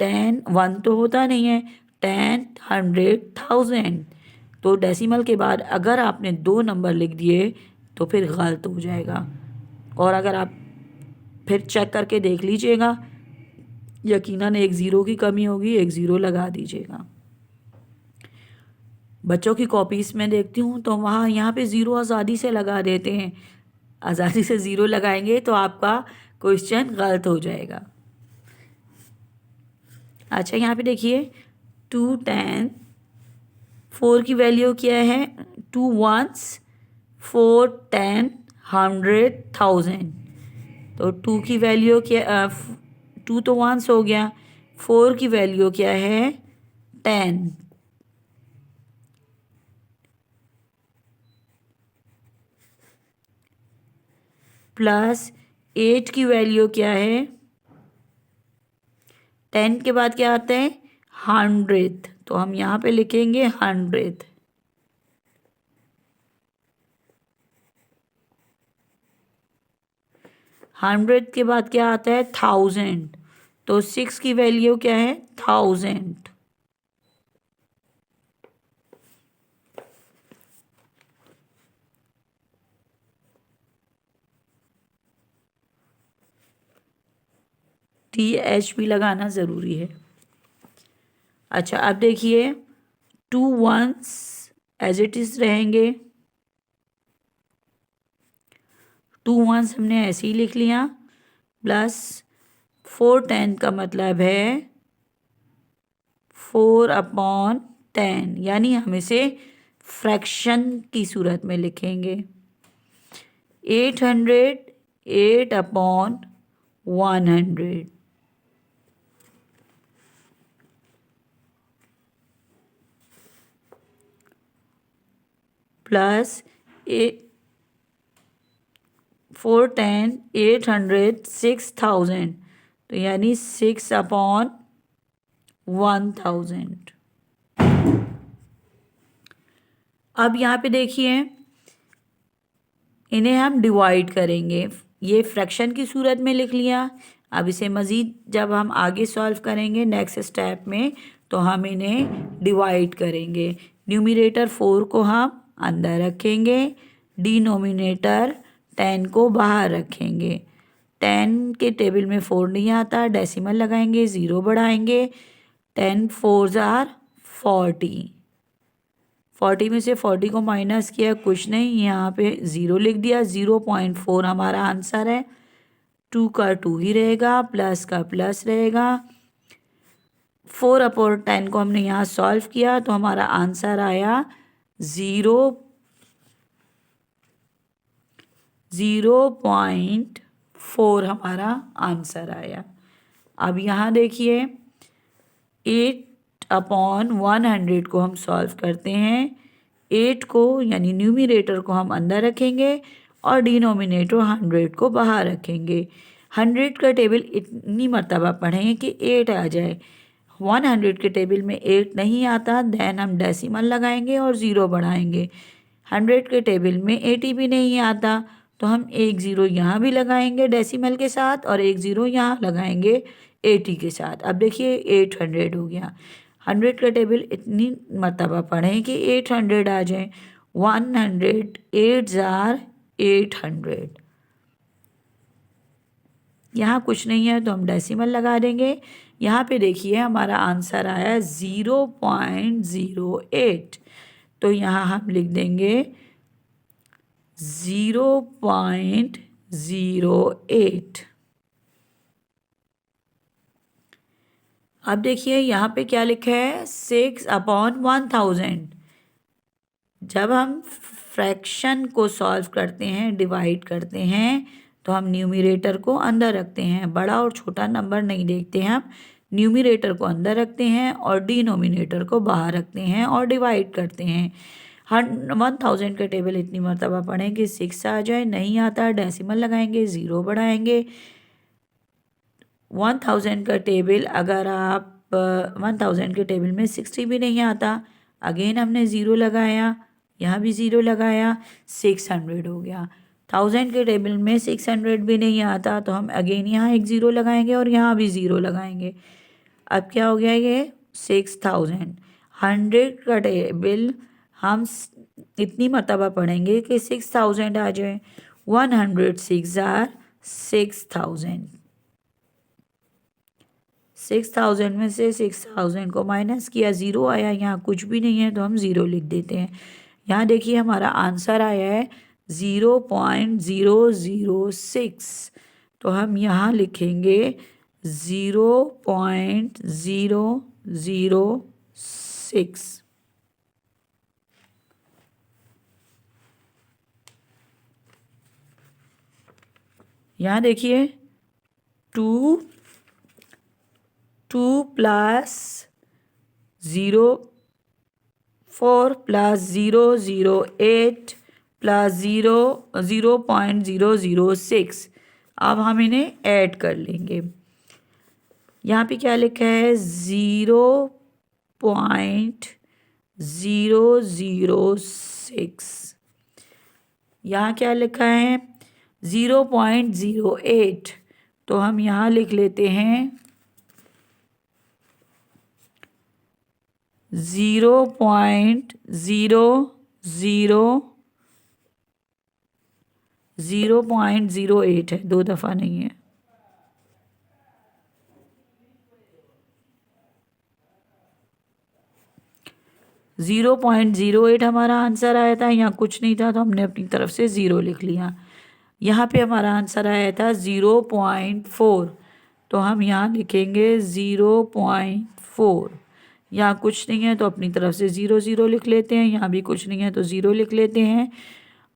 10 1 तो होता नहीं है, 10 100 1000, तो डेसिमल के बाद अगर आपने 2 नंबर लिख दिए तो फिर गलत हो जाएगा। और अगर आप फिर चेक करके देख लीजिएगा, यकीनन एक ज़ीरो की कमी होगी, एक ज़ीरो लगा दीजिएगा। बच्चों की कॉपीज़ में देखती हूँ तो वहाँ यहाँ पे ज़ीरो आज़ादी से लगा देते हैं, आज़ादी से ज़ीरो लगाएंगे तो आपका क्वेश्चन गलत हो जाएगा। अच्छा यहाँ पे देखिए 2 10, 4 की वैल्यू क्या है, 2 1s 4 10 100 1000, तो 2 की वैल्यू क्या, 2 तो 1s हो गया, 4 की वैल्यू क्या है 10, प्लस 8 की वैल्यू क्या है, 10 के बाद क्या आता है 100, तो हम यहाँ पे लिखेंगे 100। हंड्रेड के बाद क्या आता है 1000, तो 6 की वैल्यू क्या है 1000। TH भी लगाना ज़रूरी है। अच्छा अब देखिए 2 1s एज इट इज़ रहेंगे, 2 1s हमने ऐसे ही लिख लिया, प्लस 4 10 का मतलब है 4/10, यानी हम इसे फ्रैक्शन की सूरत में लिखेंगे। 800 8/100, प्लस 4 10 800 6000, तो यानी 6/1000। अब यहाँ पे देखिए इन्हें हम डिवाइड करेंगे, ये फ्रैक्शन की सूरत में लिख लिया। अब इसे मज़ीद जब हम आगे सॉल्व करेंगे नेक्स्ट स्टेप में, तो हम इन्हें डिवाइड करेंगे। न्यूमरेटर 4 को हम अंदर रखेंगे, डिनोमिनेटर 10 को बाहर रखेंगे। 10 के टेबल में 4 नहीं आता, डेसिमल लगाएंगे, ज़ीरो बढ़ाएंगे, 10 4s are 40, 40 में से 40 को माइनस किया, कुछ नहीं, यहाँ पे ज़ीरो लिख दिया, 0.4 हमारा आंसर है। 2 का 2 ही रहेगा, प्लस का प्लस रहेगा। 4/10 को हमने यहाँ सॉल्व किया तो हमारा आंसर आया 0.4 हमारा आंसर आया। अब यहाँ देखिए 8/100 को हम सॉल्व करते हैं। 8 को यानी न्यूमरेटर को हम अंदर रखेंगे और डिनोमिनेटर 100 को बाहर रखेंगे। 100 का टेबल इतनी मर्तबा पढ़ें कि 8 आ जाए। 100 के टेबल में 8 नहीं आता, देन हम डेसिमल लगाएंगे और ज़ीरो बढ़ाएंगे। 100 के टेबल में 80 भी नहीं आता, तो हम एक ज़ीरो यहाँ भी लगाएंगे डेसिमल के साथ और एक ज़ीरो यहाँ लगाएंगे 80 के साथ। अब देखिए 800 हो गया। 100 का टेबल इतनी मर्तबा पढ़ें कि 800 आ जाए। 100 8s are 800। यहाँ कुछ नहीं है तो हम डेसिमल लगा देंगे। यहाँ पे देखिए हमारा आंसर आया 0.08, तो यहाँ हम लिख देंगे 0.08। अब देखिए यहाँ पे क्या लिखा है 6/1000। जब हम फ्रैक्शन को सॉल्व करते हैं, डिवाइड करते हैं, तो हम न्यूमरेटर को अंदर रखते हैं, बड़ा और छोटा नंबर नहीं देखते हैं हम, न्यूमरेटर को अंदर रखते हैं और डिनोमिनेटर को बाहर रखते हैं और डिवाइड करते हैं। 1000 का टेबल इतनी मरतबा पढ़ें कि 6 आ जाए, नहीं आता डेसिमल लगाएंगे, ज़ीरो बढ़ाएंगे। 1000 का टेबल अगर आप 1000 के टेबल में 60 भी नहीं आता, अगेन हमने ज़ीरो लगाया, यहाँ भी ज़ीरो लगाया, 600 हो गया। 1000 के टेबल में 600 भी नहीं आता तो हम अगेन यहाँ एक ज़ीरो लगाएंगे और यहाँ भी ज़ीरो लगाएंगे। अब क्या हो गया ये 6000। 100 का टेबल हम इतनी मरतबा पढ़ेंगे कि 6000 आ जाए। 106 आर 6000। 6000 में से 6000 को माइनस किया, ज़ीरो आया, यहाँ कुछ भी नहीं है तो हम ज़ीरो लिख देते हैं। यहाँ देखिए हमारा आंसर आया है 0.006, तो हम यहाँ लिखेंगे 0.006। यहाँ देखिए 2 प्लस 4 प्लस 008 प्लस 0.006। अब हम इन्हें ऐड कर लेंगे। यहाँ पे क्या लिखा है 0.006। यहाँ क्या लिखा है 0.08, तो हम यहाँ लिख लेते हैं 0.08 है, दो दफ़ा नहीं है। ज़ीरो 0.08 हमारा आंसर आया था, यहाँ कुछ नहीं था तो हमने अपनी तरफ से ज़ीरो लिख लिया। यहाँ पे हमारा आंसर आया था 0.4, तो हम यहाँ लिखेंगे 0.4। यहाँ कुछ नहीं है तो अपनी तरफ से ज़ीरो ज़ीरो लिख लेते हैं, यहाँ भी कुछ नहीं है तो ज़ीरो लिख लेते हैं।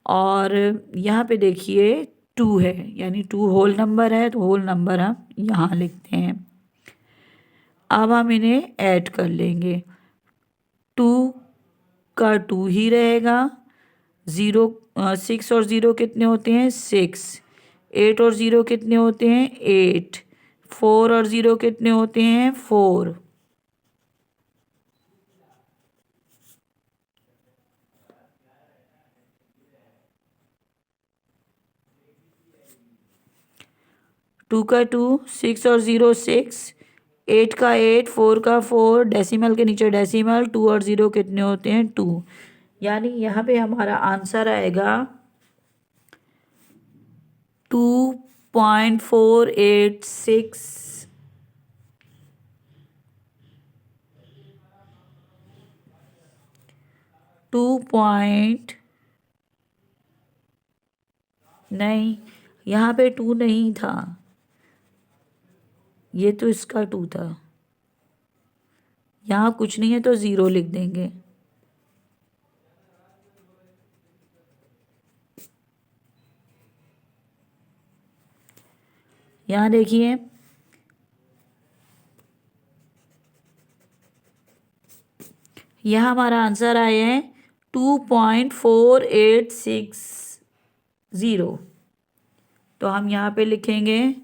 और यहाँ पे देखिए 2 है, यानी 2 होल नंबर है तो होल नंबर हम यहाँ लिखते हैं। अब हम इन्हें ऐड कर लेंगे। 2 का 2 ही रहेगा। 6 और 0 कितने होते हैं 6। 8 और 0 कितने होते हैं 8। 4 और 0 कितने होते हैं 4। टू का 2, 6 और 0 6, 8 का 8, 4 का 4, डेसिमल के नीचे डेसिमल, 2 और 0 कितने होते हैं 2। यानी यहाँ पे हमारा आंसर आएगा 2.486। 2 नहीं, यहाँ पे 2 नहीं था, ये तो इसका 2 था। यहाँ कुछ नहीं है तो ज़ीरो लिख देंगे। यहाँ देखिए यह हमारा आंसर आया है 2.4860। तो हम यहाँ पे लिखेंगे,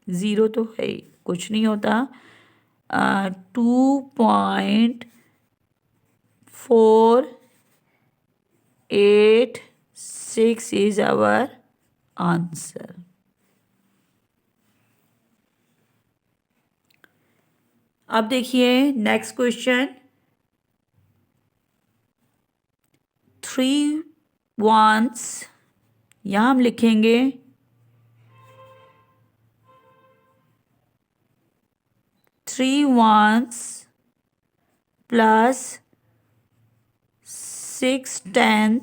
ज़ीरो तो है ही, कुछ नहीं होता। 2.486 इज आवर आंसर। अब देखिए नेक्स्ट क्वेश्चन। 3 ones, यहाँ हम लिखेंगे 3 ones प्लस 6/10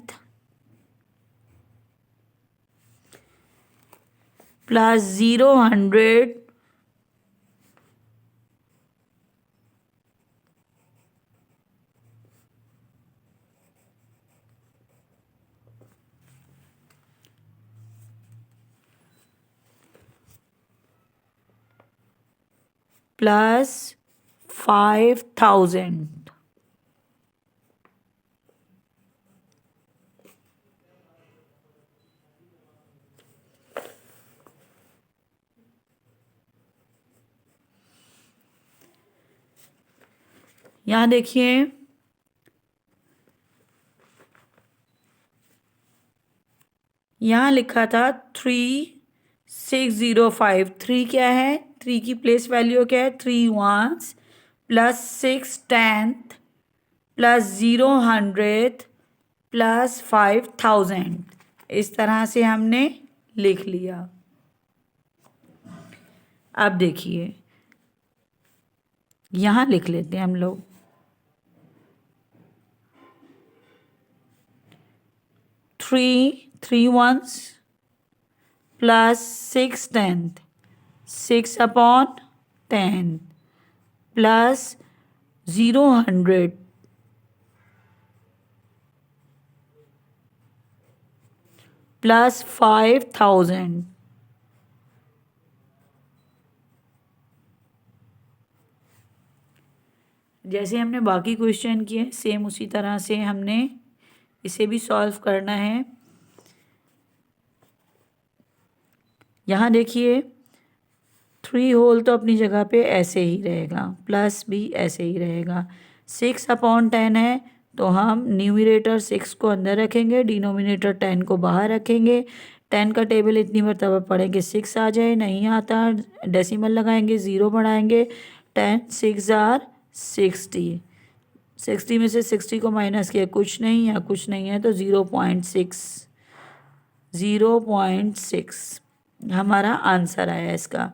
प्लस 0 100 . प्लस 5000। यहाँ देखिए, यहाँ लिखा था 3605। 3 क्या है, 3 की प्लेस वैल्यू क्या है, 3 ones plus 6 tenth plus 0 100th plus 5000। इस तरह से हमने लिख लिया। अब देखिए, यहाँ लिख लेते हैं हम लोग। 3 ones plus 6 tenth, 6/10 plus 0 100 plus 5000। जैसे हमने बाकी क्वेश्चन किए सेम उसी तरह से हमने इसे भी सॉल्व करना है। यहाँ देखिए, 3 होल तो अपनी जगह पे ऐसे ही रहेगा, प्लस भी ऐसे ही रहेगा। 6/10 है तो हम न्यूमरेटर 6 को अंदर रखेंगे, डिनोमिनेटर 10 को बाहर रखेंगे। 10 का टेबल इतनी मरतबा पढ़ेंगे 6 आ जाए, नहीं आता डेसिमल लगाएंगे, 0 बढ़ाएंगे। 10 6 आर 60। 60 में से 60 को माइनस किया, कुछ नहीं है, कुछ नहीं है तो 0.6 हमारा आंसर आया इसका।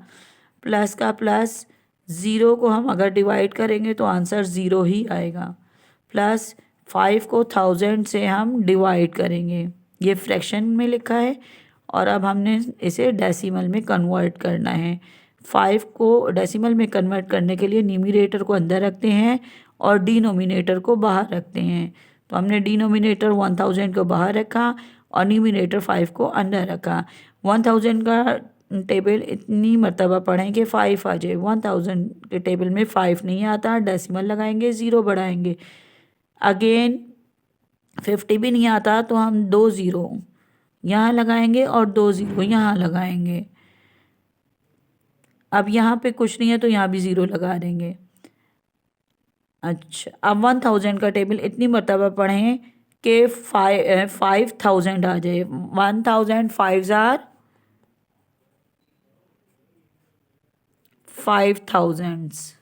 प्लस का प्लस, 0 को हम अगर डिवाइड करेंगे तो आंसर 0 ही आएगा। प्लस 5 को 1000 से हम डिवाइड करेंगे, ये फ्रैक्शन में लिखा है और अब हमने इसे डेसिमल में कन्वर्ट करना है। 5 को डेसिमल में कन्वर्ट करने के लिए न्यूमरेटर को अंदर रखते हैं और डिनोमिनेटर को बाहर रखते हैं। तो हमने डिनोमिनेटर 1000 को बाहर रखा और न्यूमरेटर 5 को अंदर रखा। 1000 का टेबल इतनी मरतबा पढ़ें कि 5 आ जाए। 1000 के टेबल में 5 नहीं आता, डेसिमल लगाएंगे, 0 बढ़ाएंगे। अगेन 50 भी नहीं आता तो हम 2 0 यहाँ लगाएंगे और 2 0 यहाँ लगाएंगे। अब यहाँ पे कुछ नहीं है तो यहाँ भी 0 लगा देंगे। अच्छा, अब 1000 का टेबल इतनी मरतबा पढ़ें कि 5000 आ जाए। 1000 5s आर 5000।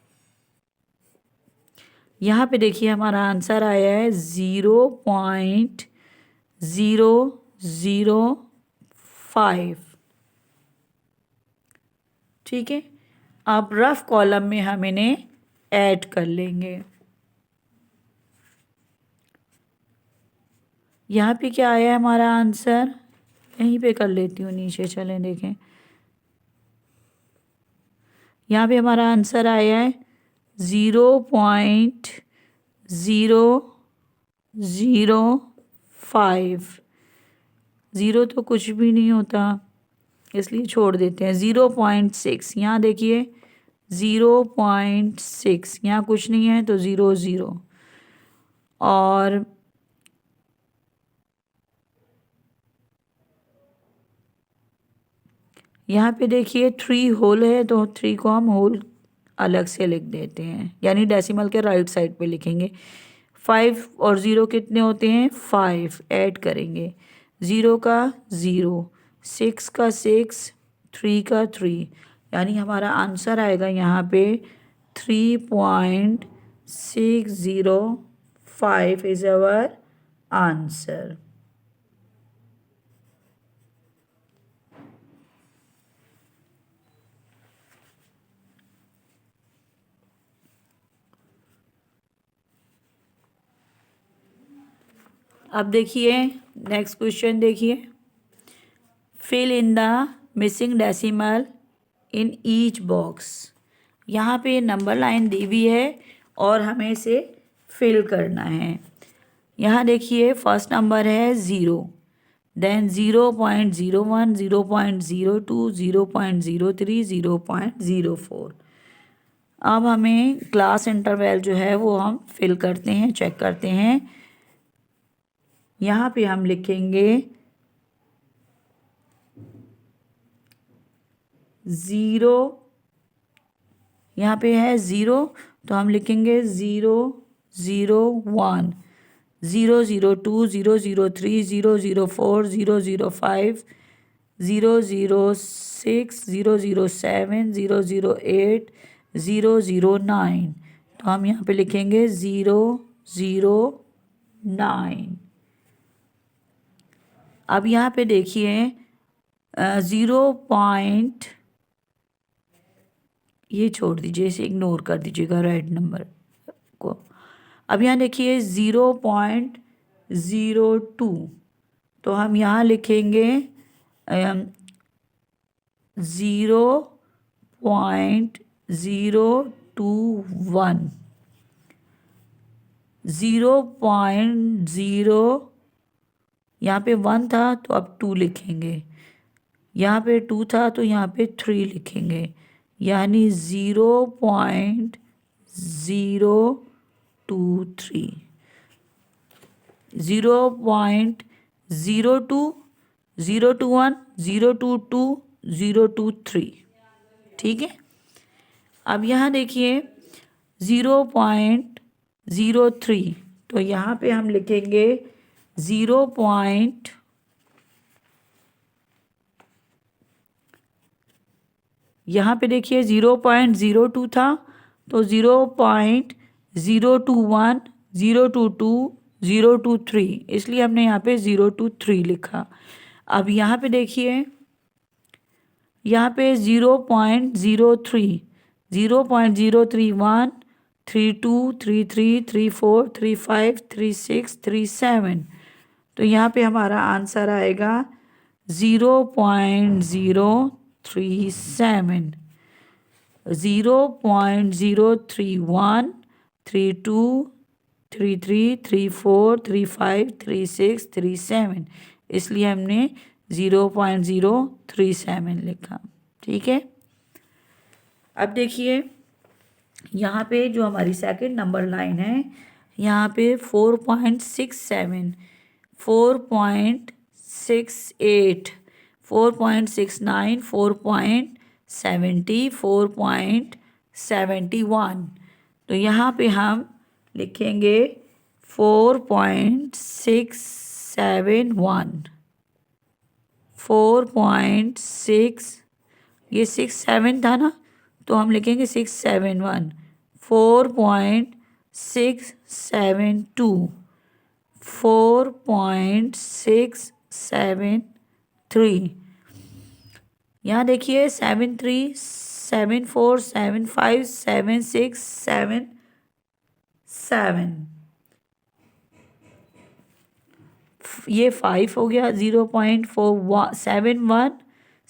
यहाँ पे देखिए हमारा आंसर आया है 0.005। ठीक है, अब रफ कॉलम में हम इन्हें ऐड कर लेंगे। यहाँ पे क्या आया है हमारा आंसर, यहीं पे कर लेती हूँ, नीचे चलें देखें। यहाँ पे हमारा आंसर आया है 0.005। 0 तो कुछ भी नहीं होता इसलिए छोड़ देते हैं। 0.6 यहाँ देखिए, 0.6 यहाँ कुछ नहीं है तो 0 0। और यहाँ पे देखिए 3 होल है तो 3 को हम होल अलग से लिख देते हैं, यानी डेसिमल के राइट साइड पे लिखेंगे। 5 और 0 कितने होते हैं, 5 ऐड करेंगे। 0 का 0, 6 का 6, 3 का 3, यानी हमारा आंसर आएगा यहाँ पे 3.605 इज़ आवर आंसर। अब देखिए नेक्स्ट क्वेश्चन देखिए, fill in the missing decimal in each box. यहाँ पे नंबर लाइन दी हुई है और हमें इसे फिल करना है। यहाँ देखिए फर्स्ट नंबर है 0, देन 0.01, 0.02, 0.03, 0.04। अब हमें क्लास इंटरवल जो है वो हम फिल करते हैं, चेक करते हैं। यहाँ पे हम लिखेंगे 0, यहाँ पे है 0 तो हम लिखेंगे 0 0 1, 0 0 2, 0 0 3, 0 0 4, 0 0 5, 0 0 6, 0 0 7, 0 0 8, 0 0 9। तो हम यहाँ पे लिखेंगे 0 0 9। अब यहाँ पे देखिए 0 ये छोड़ दीजिए, इसे इग्नोर कर दीजिएगा राइट नंबर को। अब यहाँ देखिए 0.02 तो हम यहाँ लिखेंगे 0.021, 0.0, यहाँ पे 1 था तो अब 2 लिखेंगे, यहाँ पे 2 था तो यहाँ पे 3 लिखेंगे, यानी 0.023, 0.02, 021, 022, 023। ठीक है। अब यहाँ देखिए 0.03 तो यहाँ पे हम लिखेंगे 0. यहाँ पे देखिए 0.02 था तो 0.021, 022, 023, इसलिए हमने यहाँ पे 023 लिखा। अब यहाँ पे देखिए यहाँ पे 0.03, 0.031, 32, 33, 34, 35, 36, 37। तो यहाँ पे हमारा आंसर आएगा 0.037, 0.031, 32, 33, 34, 35, 36, 37, इसलिए हमने 0.037 लिखा। ठीक है। अब देखिए यहाँ पे जो हमारी सेकंड नंबर लाइन है, यहाँ पे 4.67, 4.68, 4.69, 4.70, 4.71। तो यहाँ पे हम लिखेंगे 4.671, 4.6, ये 67 था ना तो हम लिखेंगे 671, 4.672, 4.673। यहाँ देखिए 73, 74, 75, 76, 77, ये 5 हो गया, 0.471,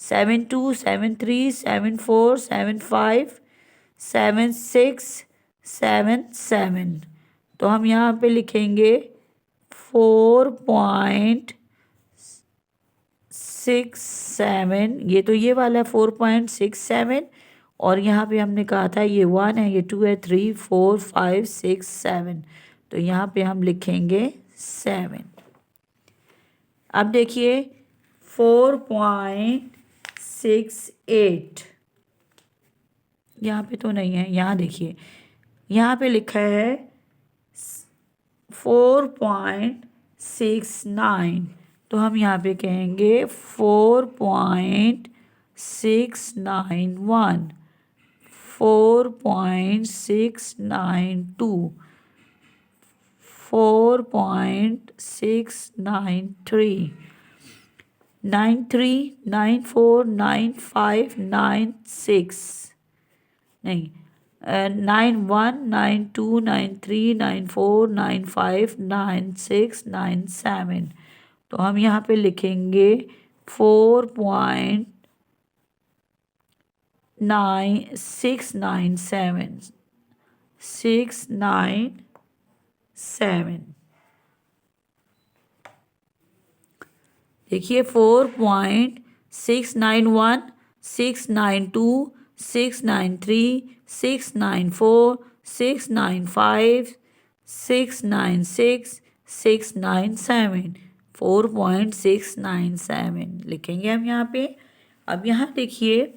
72, 73, 74, 75, 76, 77। तो हम यहाँ पे लिखेंगे 4.67, ये तो ये वाला 4.67 और यहाँ पे हमने कहा था ये 1 है, ये 2 है, 3, 4, 5, 6, 7। तो यहाँ पे हम लिखेंगे 7। अब देखिए 4.68, यहाँ पे तो नहीं है, यहाँ देखिए यहाँ पे लिखा है 4.69 तो हम यहाँ पे कहेंगे 4.691, 4.692, 4.693, 93, 94, 95, 96, नहीं 91, 92, 93, 94, 95, 96, 97। तो हम यहाँ पे लिखेंगे 4.697, 697। देखिए 4.691, 692, 693, 694, 695, 696, 697, 4.697 लिखेंगे हम यहाँ पे। अब यहाँ देखिए,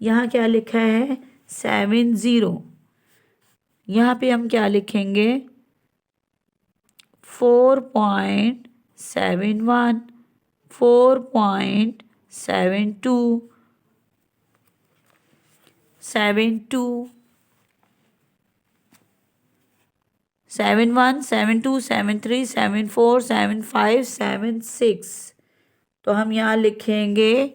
यहाँ क्या लिखा है 70, यहाँ पे हम क्या लिखेंगे 4.71, 4.72, 72, 71, 72, 73, 74, 75, 76। तो हम यहाँ लिखेंगे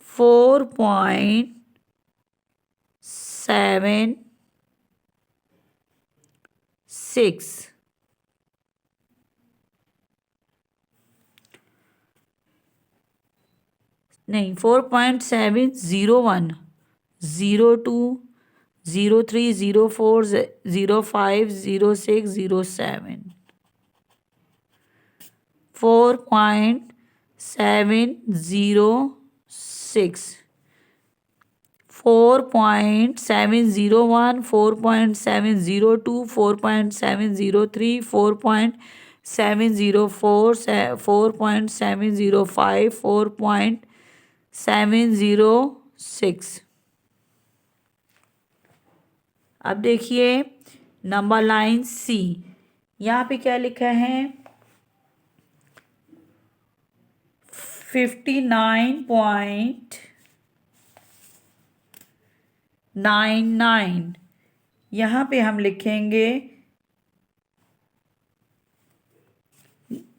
4.76। नहीं, 4.701, 02, 03, 04, 05, 06, 07, 4.706, 4.701, 4.702, 4.703, 4.704, 4.705, 4.706। अब देखिए नंबर लाइन सी, यहाँ पे क्या लिखा है 59.99। यहाँ पे हम लिखेंगे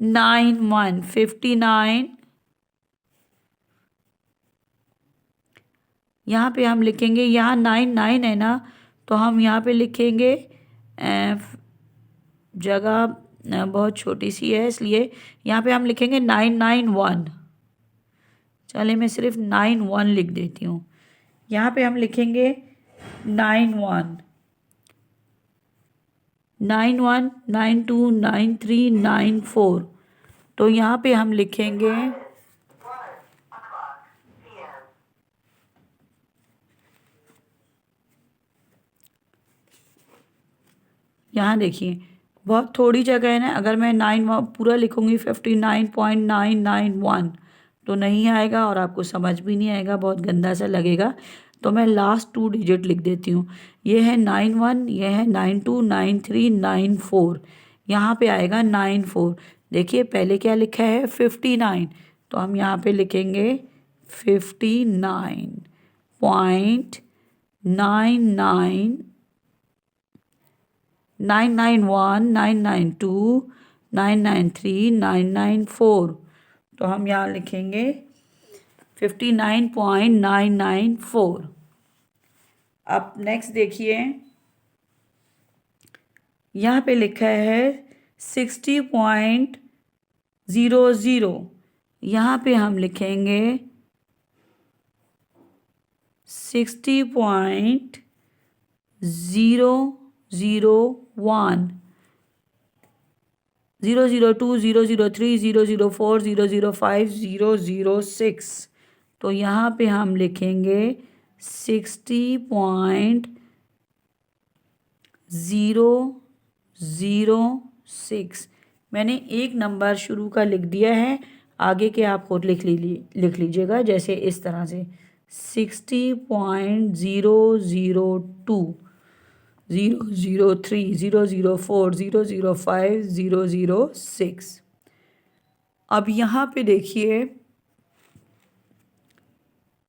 91, 59। यहाँ पे हम लिखेंगे, यहाँ 99 है ना, तो हम यहाँ पे लिखेंगे जगह बहुत छोटी सी है, इसलिए यहाँ पे हम लिखेंगे 991। चले मैं सिर्फ 91 लिख देती हूँ। यहाँ पे हम लिखेंगे 91, 91, 92, 93, 94। तो यहाँ पे हम लिखेंगे यहाँ देखिए बहुत थोड़ी जगह है ना, अगर मैं 9 पूरा लिखूँगी 59.991 तो नहीं आएगा और आपको समझ भी नहीं आएगा, बहुत गंदा सा लगेगा। तो मैं लास्ट 2 डिजिट लिख देती हूँ। ये है 91, ये है 92, 93, 94। यहाँ पे आएगा 94। देखिए पहले क्या लिखा है 59, तो हम यहाँ पे लिखेंगे 59.99, 991, 992, 993, 994। तो हम यहाँ लिखेंगे 59.994। अब नेक्स्ट देखिए, यहाँ पे लिखा है 60.00। यहाँ पे हम लिखेंगे 60.001, 002, 003, 004, 005, 006। तो यहाँ पे हम लिखेंगे 60.006। मैंने एक नंबर शुरू का लिख दिया है, आगे के आप खुद लिख लीजिएगा, जैसे इस तरह से 60.002, 003, 004, 005, 006। अब यहाँ पे देखिए,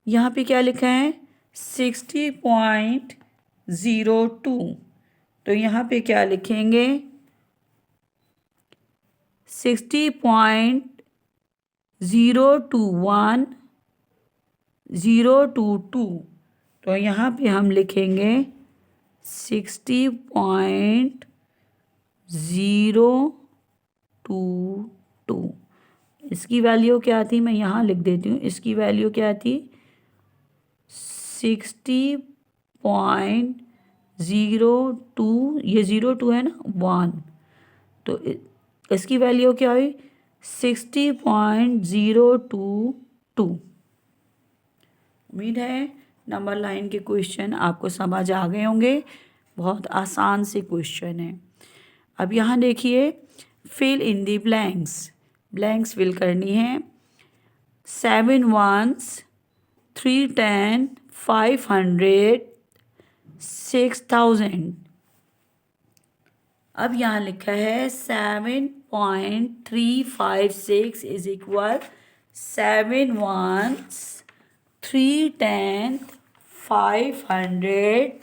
यहाँ पे क्या लिखा है 60.02। तो यहाँ पे क्या लिखेंगे 60.021, 022। तो यहाँ पे हम लिखेंगे 60.022। इसकी वैल्यू क्या थी, मैं यहाँ लिख देती हूँ। इसकी वैल्यू क्या थी 60.02, ये 02 है ना 1, तो इसकी वैल्यू क्या हुई 60.022। उम्मीद है नंबर लाइन के क्वेश्चन आपको समझ आ गए होंगे। बहुत आसान से क्वेश्चन है। अब यहाँ देखिए, fill in the blanks. Blanks fill करनी है। 7 ones, 3 10, 500, 6000। अब यहाँ लिखा है 7.356 इज इक्वल 7 ones, 3 10, 500,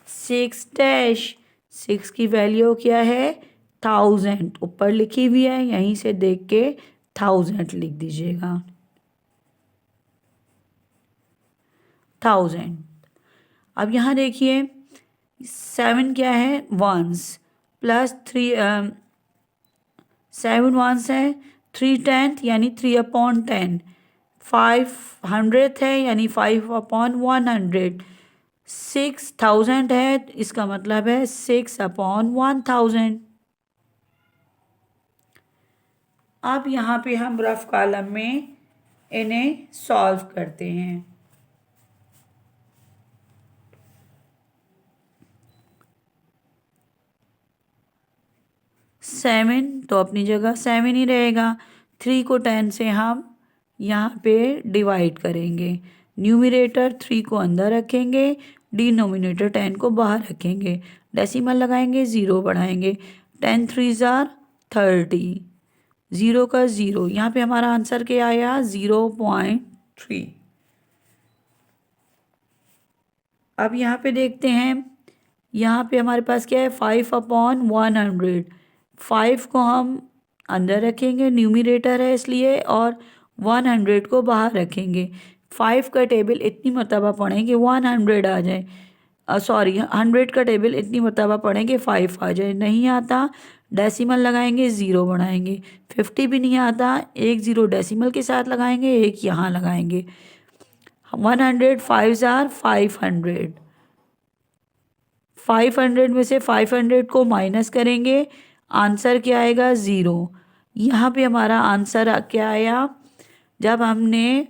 6 डैश। 6 की वैल्यू क्या है? 1000 ऊपर लिखी हुई है, यहीं से देख के 1000 लिख दीजिएगा। 1000। अब यहाँ देखिए 7 क्या है? वंस प्लस 3, 7 वंस है, 3/10 यानी 3/10, 500 है यानी 5/100, 6000 है, इसका मतलब है 6/1000। अब यहाँ पे हम रफ कॉलम में इन्हें सॉल्व करते हैं। 7 तो अपनी जगह 7 ही रहेगा। 3 को 10 से हम यहाँ पे डिवाइड करेंगे। न्यूमरेटर 3 को अंदर रखेंगे, डिनोमिनेटर 10 को बाहर रखेंगे। डेसिमल लगाएंगे, 0 बढ़ाएंगे। 10 3 जार 30, 0 का 0। यहाँ पे हमारा आंसर क्या आया? 0.3। अब यहाँ पे देखते हैं, यहाँ पे हमारे पास क्या है? 5/100। 5 को हम अंदर रखेंगे, न्यूमरेटर है इसलिए, और 100 को बाहर रखेंगे। 5 का टेबल इतनी मरतबा पढ़ें कि 100 आ जाए, सॉरी 100 का टेबल इतनी मरतबा पढ़ें कि 5 आ जाए। नहीं आता, डेसिमल लगाएंगे, 0 बढ़ाएंगे। 50 भी नहीं आता, एक 0 डेसिमल के साथ लगाएंगे, एक यहाँ लगाएंगे। 100 5 जार 500। 500 में से 500 को माइनस करेंगे, आंसर क्या आएगा? 0। यहाँ पे हमारा आंसर क्या आया? जब हमने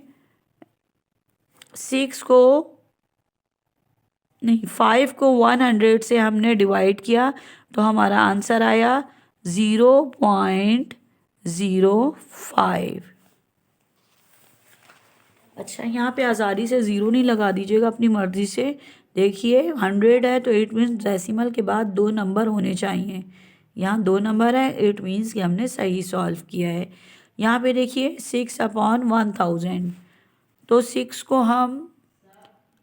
6 को नहीं 5 को 100 से हमने डिवाइड किया तो हमारा आंसर आया 0.05। अच्छा, यहाँ पे आज़ादी से 0 नहीं लगा दीजिएगा, अपनी मर्ज़ी से। देखिए 100 है तो इट मीन्स डेसिमल के बाद 2 नंबर होने चाहिए। यहाँ 2 नंबर है, इट मीन्स कि हमने सही सॉल्व किया है। यहाँ पे देखिए 6/1000, तो 6 को हम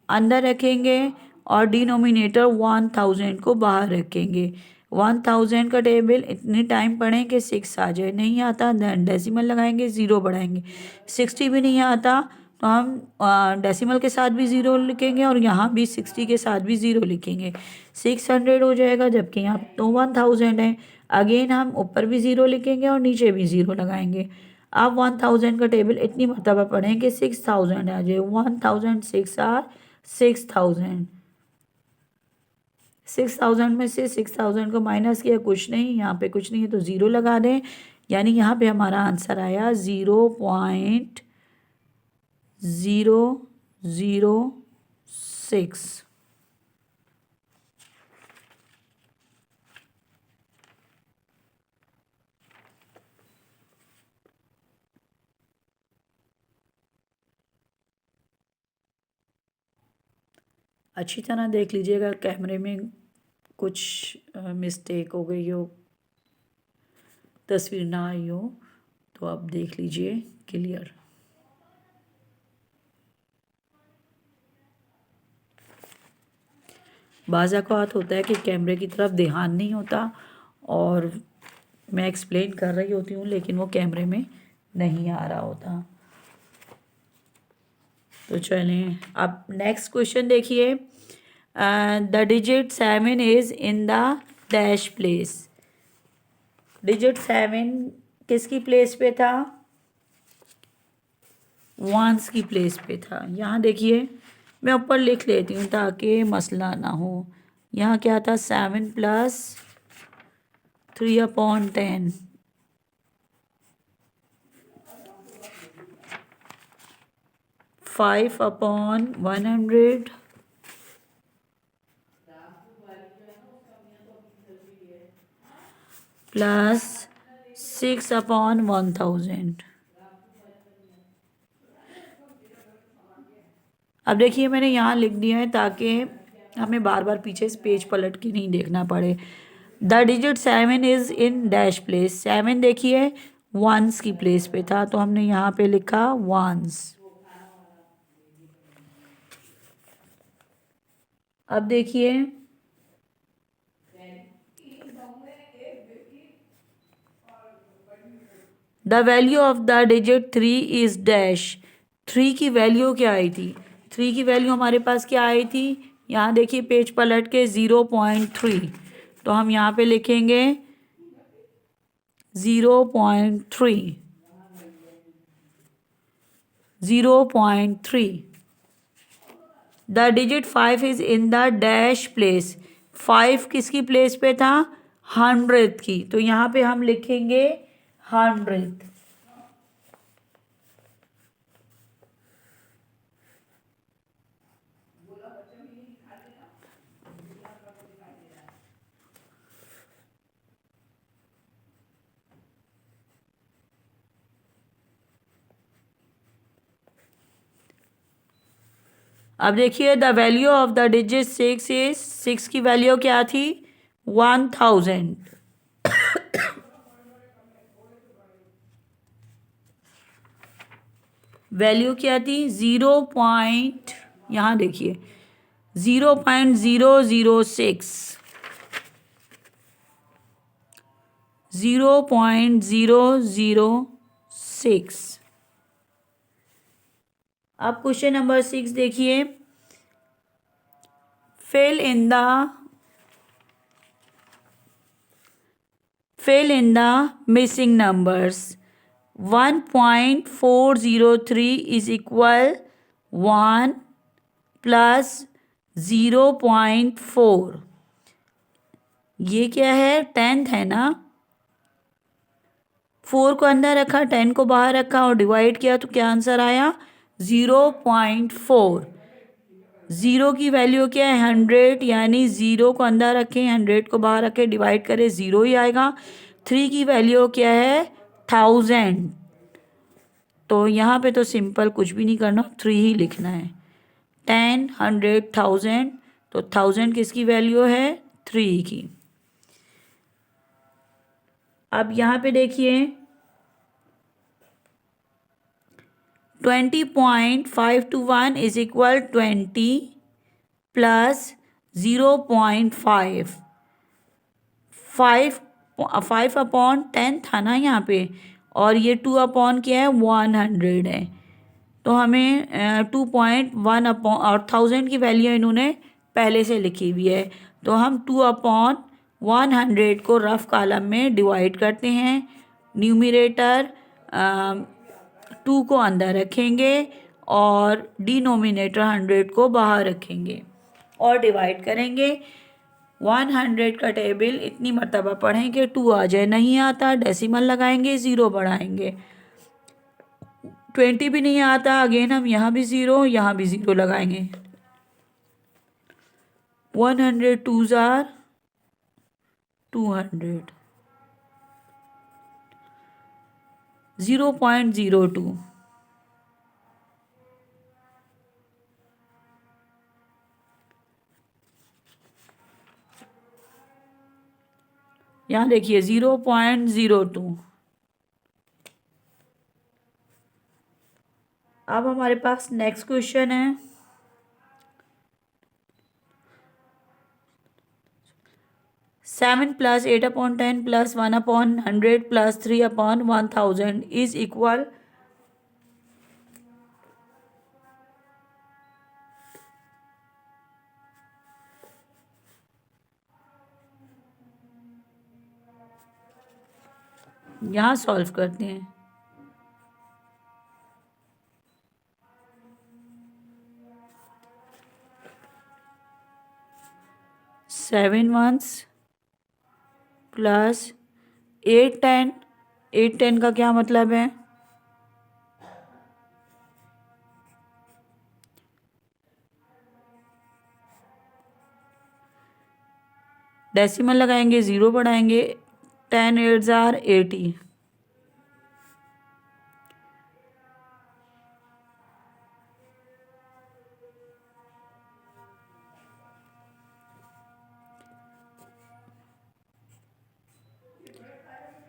अंदर रखेंगे और डिनोमिनेटर 1000 को बाहर रखेंगे। 1000 का टेबल इतने टाइम पढ़ें कि 6 आ जाए। नहीं आता, डेसिमल लगाएंगे, 0 बढ़ाएंगे। 60 भी नहीं आता तो हम डेसिमल के साथ भी 0 लिखेंगे और यहाँ भी 60 के साथ भी 0 लिखेंगे। 600 हो जाएगा, जबकि यहाँ तो 1000 है। अगेन हम ऊपर भी 0 लिखेंगे और नीचे भी 0 लगाएंगे। अब 1000 का टेबल इतनी मरतबा पढ़ें कि 6000 आ जाए। 1006 आर 6000। 6000 में से 6000 को माइनस किया, कुछ नहीं, यहाँ पे कुछ नहीं है तो 0 लगा दें। यानी यहाँ पे हमारा आंसर आया 0.006। अच्छी तरह देख लीजिएगा, कैमरे में कुछ मिस्टेक हो गई हो, तस्वीर ना आई हो तो आप देख लीजिए क्लियर। बाज़ औक़ात होता है कि कैमरे की तरफ ध्यान नहीं होता और मैं एक्सप्लेन कर रही होती हूँ लेकिन वो कैमरे में नहीं आ रहा होता। तो चलें, अब नेक्स्ट क्वेश्चन देखिए। The digit 7 is in the dash place. Digit 7 किसकी प्लेस पे था? वंस की प्लेस पे था। यहाँ देखिए, मैं ऊपर लिख लेती हूँ ताकि मसला ना हो। यहाँ क्या था? 7 + 3/10। 5/100 प्लस 6/1000। अब देखिए मैंने यहाँ लिख दिया है ताकि हमें बार बार पीछे इस पेज पलट के नहीं देखना पड़े। The digit 7 is in dash place. 7 देखिए वंस की प्लेस पे था तो हमने यहाँ पे लिखा वंस। अब देखिए the value of the digit 3 is dash. 3 की वैल्यू क्या आई थी? 3 की वैल्यू हमारे पास क्या आई थी? यहाँ देखिए पेज पलट के 0.3, तो हम यहाँ पे लिखेंगे 0.3। 0.3। The digit 5 is in the dash place. 5 किसकी प्लेस पे था? 100 की, तो यहाँ पे हम लिखेंगे 100। अब देखिए the value of the digit 6 is, 6 की वैल्यू क्या थी? 1000। वैल्यू क्या थी? 0 पॉइंट, यहाँ देखिए 0.006। 0.006। अब क्वेश्चन नंबर 6 देखिए। Fill in the missing numbers. 1.403 is equal 1 plus 0.4। ये क्या है? 10th है ना। 4 को अंदर रखा, 10 को बाहर रखा और डिवाइड किया तो क्या आंसर आया? 0.4। 0 की वैल्यू क्या है? 100, यानी 0 को अंदर रखें, 100 को बाहर रखें, डिवाइड करें, 0 ही आएगा। 3 की वैल्यू क्या है? 1000। तो यहाँ पे तो सिंपल कुछ भी नहीं करना, 3 ही लिखना है। 10, 100, 1000, तो 1000 किसकी वैल्यू है? 3 की। अब यहाँ पे देखिए 20.521 इज इक्वल 20 प्लस 0.5। 5/10 था ना यहाँ पे, और ये 2 क्या है? 100 है। तो हमें 2.1 और 1000 की वैल्यू इन्होंने पहले से लिखी हुई है, तो हम 2/100 को रफ कॉलम में डिवाइड करते हैं। न्यूमरेटर 2 को अंदर रखेंगे और डिनोमिनेटर 100 को बाहर रखेंगे और डिवाइड करेंगे। 100 का टेबल इतनी मरतबा पढ़ें कि 2 आ जाए। नहीं आता, डेसिमल लगाएंगे, 0 बढ़ाएंगे। 20 भी नहीं आता, अगेन हम यहाँ भी 0, यहाँ भी 0 लगाएंगे। 100 2s are 200। 0.02। यहाँ देखिए 0.02। अब हमारे पास नेक्स्ट क्वेश्चन है। Seven plus 8/10 plus 1/100 plus 3/1000 is equal. यहाँ सॉल्व करते हैं। 7 1s प्लस 8 10 का क्या मतलब है? डेसिमल लगाएंगे, ज़ीरो बढ़ाएंगे, 10 8 जार 80।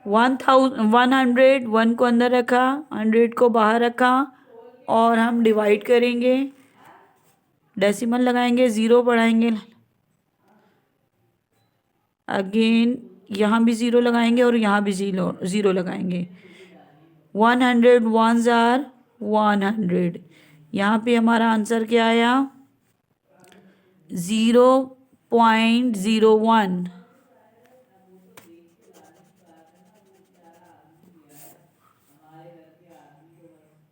वन थाउजेंड 100, 1 को अंदर रखा, 100 को बाहर रखा और हम डिवाइड करेंगे, डेसिमल लगाएंगे, ज़ीरो बढ़ाएंगे, अगेन यहाँ भी ज़ीरो लगाएंगे और यहाँ भी ज़ीरो लगाएंगे। 100 1 जार 100। यहाँ पे हमारा आंसर क्या आया? 0.01।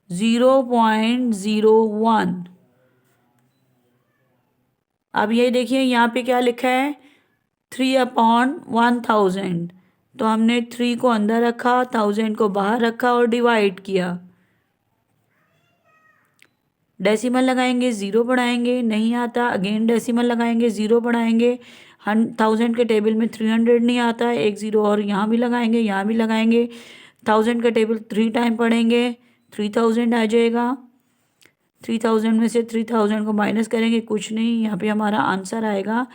0.01। अब ये देखिए यहाँ पे क्या लिखा है, 3/1000। तो हमने 3 को अंदर रखा, 1000 को बाहर रखा और डिवाइड किया। डेसिमल लगाएंगे, ज़ीरो बढ़ाएंगे, नहीं आता, अगेन डेसिमल लगाएंगे, ज़ीरो बढ़ाएंगे। 1000 के टेबल में 300 नहीं आता, एक ज़ीरो और यहाँ भी लगाएंगे, यहाँ भी लगाएंगे। 1000 का टेबल 3 टाइम पढ़ेंगे, 3000 आ जाएगा। 3000 में से 3000 को माइनस करेंगे, कुछ नहीं, यहाँ पे हमारा आंसर आएगा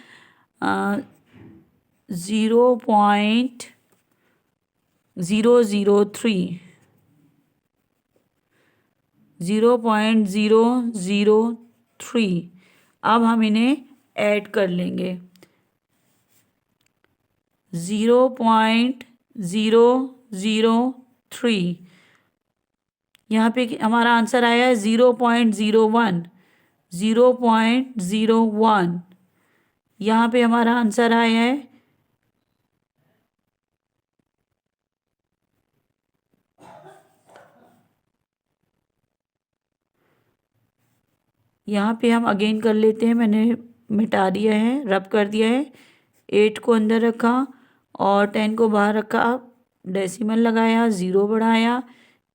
0.003। 0.003। अब हम इन्हें ऐड कर लेंगे। 0.003। यहाँ पे हमारा आंसर आया है 0.01। 0.01। यहाँ पे हमारा आंसर आया है यहाँ पे हम अगेन कर लेते हैं, मैंने मिटा दिया है, रब कर दिया है। 8 को अंदर रखा और 10 को बाहर रखा, डेसिमल लगाया, ज़ीरो बढ़ाया,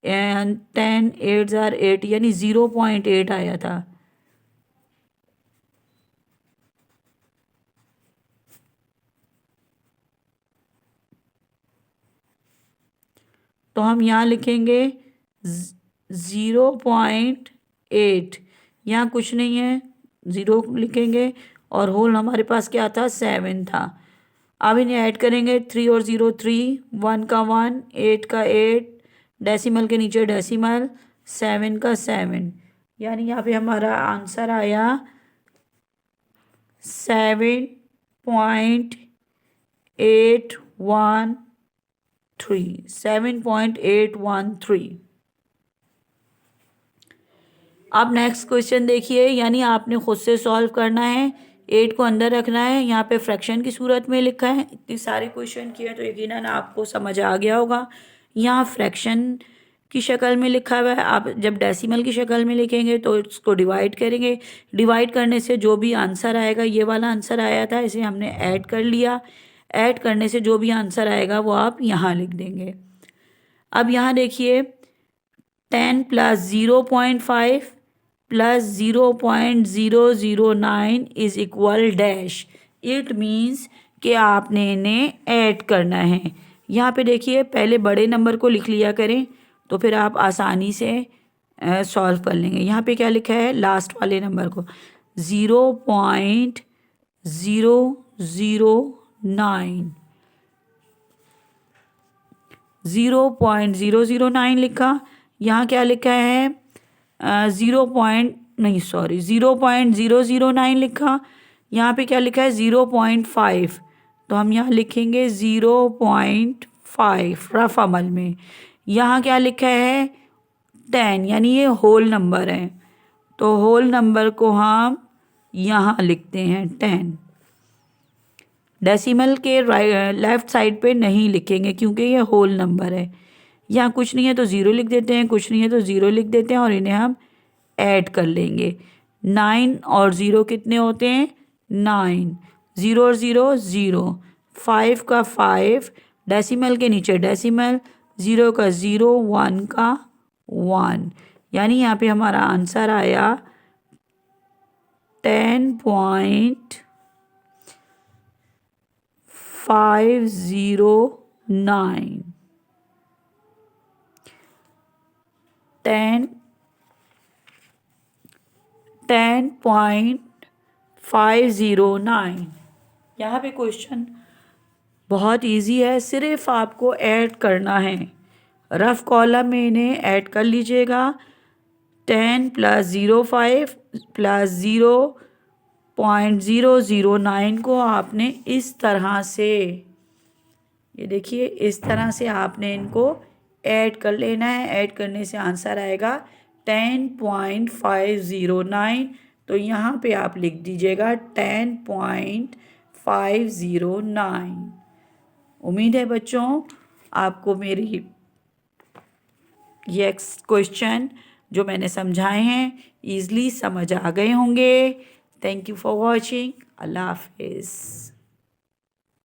एंड 10 8 जार 8 यानी 0.8 आया था। तो हम यहाँ लिखेंगे 0.8। यहाँ कुछ नहीं है, ज़ीरो लिखेंगे और होल हमारे पास क्या था, 7 था। अब इन्हें ऐड करेंगे, 3 और 0 3, 1 का 1, 8 का 8, डेसिमल के नीचे डेसिमल, 7 का 7। यानी यहाँ पे हमारा आंसर आया 7.813। 7.813। अब नेक्स्ट क्वेश्चन देखिए, यानी आपने खुद से सॉल्व करना है, 8 को अंदर रखना है, यहाँ पे फ्रैक्शन की सूरत में लिखा है। इतने सारे क्वेश्चन किए तो यकीनन आपको समझ आ गया होगा। यहाँ फ्रैक्शन की शक्ल में लिखा हुआ है, आप जब डेसिमल की शक्ल में लिखेंगे तो इसको डिवाइड करेंगे। डिवाइड करने से जो भी आंसर आएगा, ये वाला आंसर आया था, इसे हमने ऐड कर लिया। ऐड करने से जो भी आंसर आएगा वो आप यहाँ लिख देंगे। अब यहाँ देखिए 10 plus 0.5 plus 0.009 is equal dash. It means कि आपने इन्हें ऐड करना है। यहाँ पे देखिए पहले बड़े नंबर को लिख लिया करें तो फिर आप आसानी से सॉल्व कर लेंगे। यहाँ पे क्या लिखा है, लास्ट वाले नंबर को 0.009। 0.009 लिखा। यहाँ क्या लिखा है, 0.009 लिखा। यहाँ पे क्या लिखा है, 0.5। तो हम यहाँ लिखेंगे 0.5 रफ अमल में। यहाँ क्या लिखा है, 10, यानी ये होल नंबर है, तो होल नंबर को हम यहाँ लिखते हैं 10। डेसिमल के लेफ़्ट साइड पे नहीं लिखेंगे क्योंकि ये होल नंबर है। यहाँ कुछ नहीं है तो ज़ीरो लिख देते हैं, कुछ नहीं है तो ज़ीरो लिख देते हैं और इन्हें हम ऐड कर लेंगे। 9 और 0 कितने होते हैं, 9। 0 और 0 0। 5 का 5, डेसिमल के नीचे डेसिमल, 0 का 0, 1 का 1। यानी यहाँ पे हमारा आंसर आया 10.5 509 10.509। यहाँ पे क्वेश्चन बहुत इजी है, सिर्फ आपको ऐड करना है। रफ कॉलम में इन्हें ऐड कर लीजिएगा। 10 + 05 + 0.009 को आपने इस तरह से, ये देखिए, इस तरह से आपने इनको ऐड कर लेना है। ऐड करने से आंसर आएगा 10.509। तो यहाँ पे आप लिख दीजिएगा 10.509। उम्मीद है बच्चों आपको मेरी ये क्वेश्चन जो मैंने समझाए हैं ईज़िली समझ आ गए होंगे। Thank you for watching. अल्लाह हाफिज़।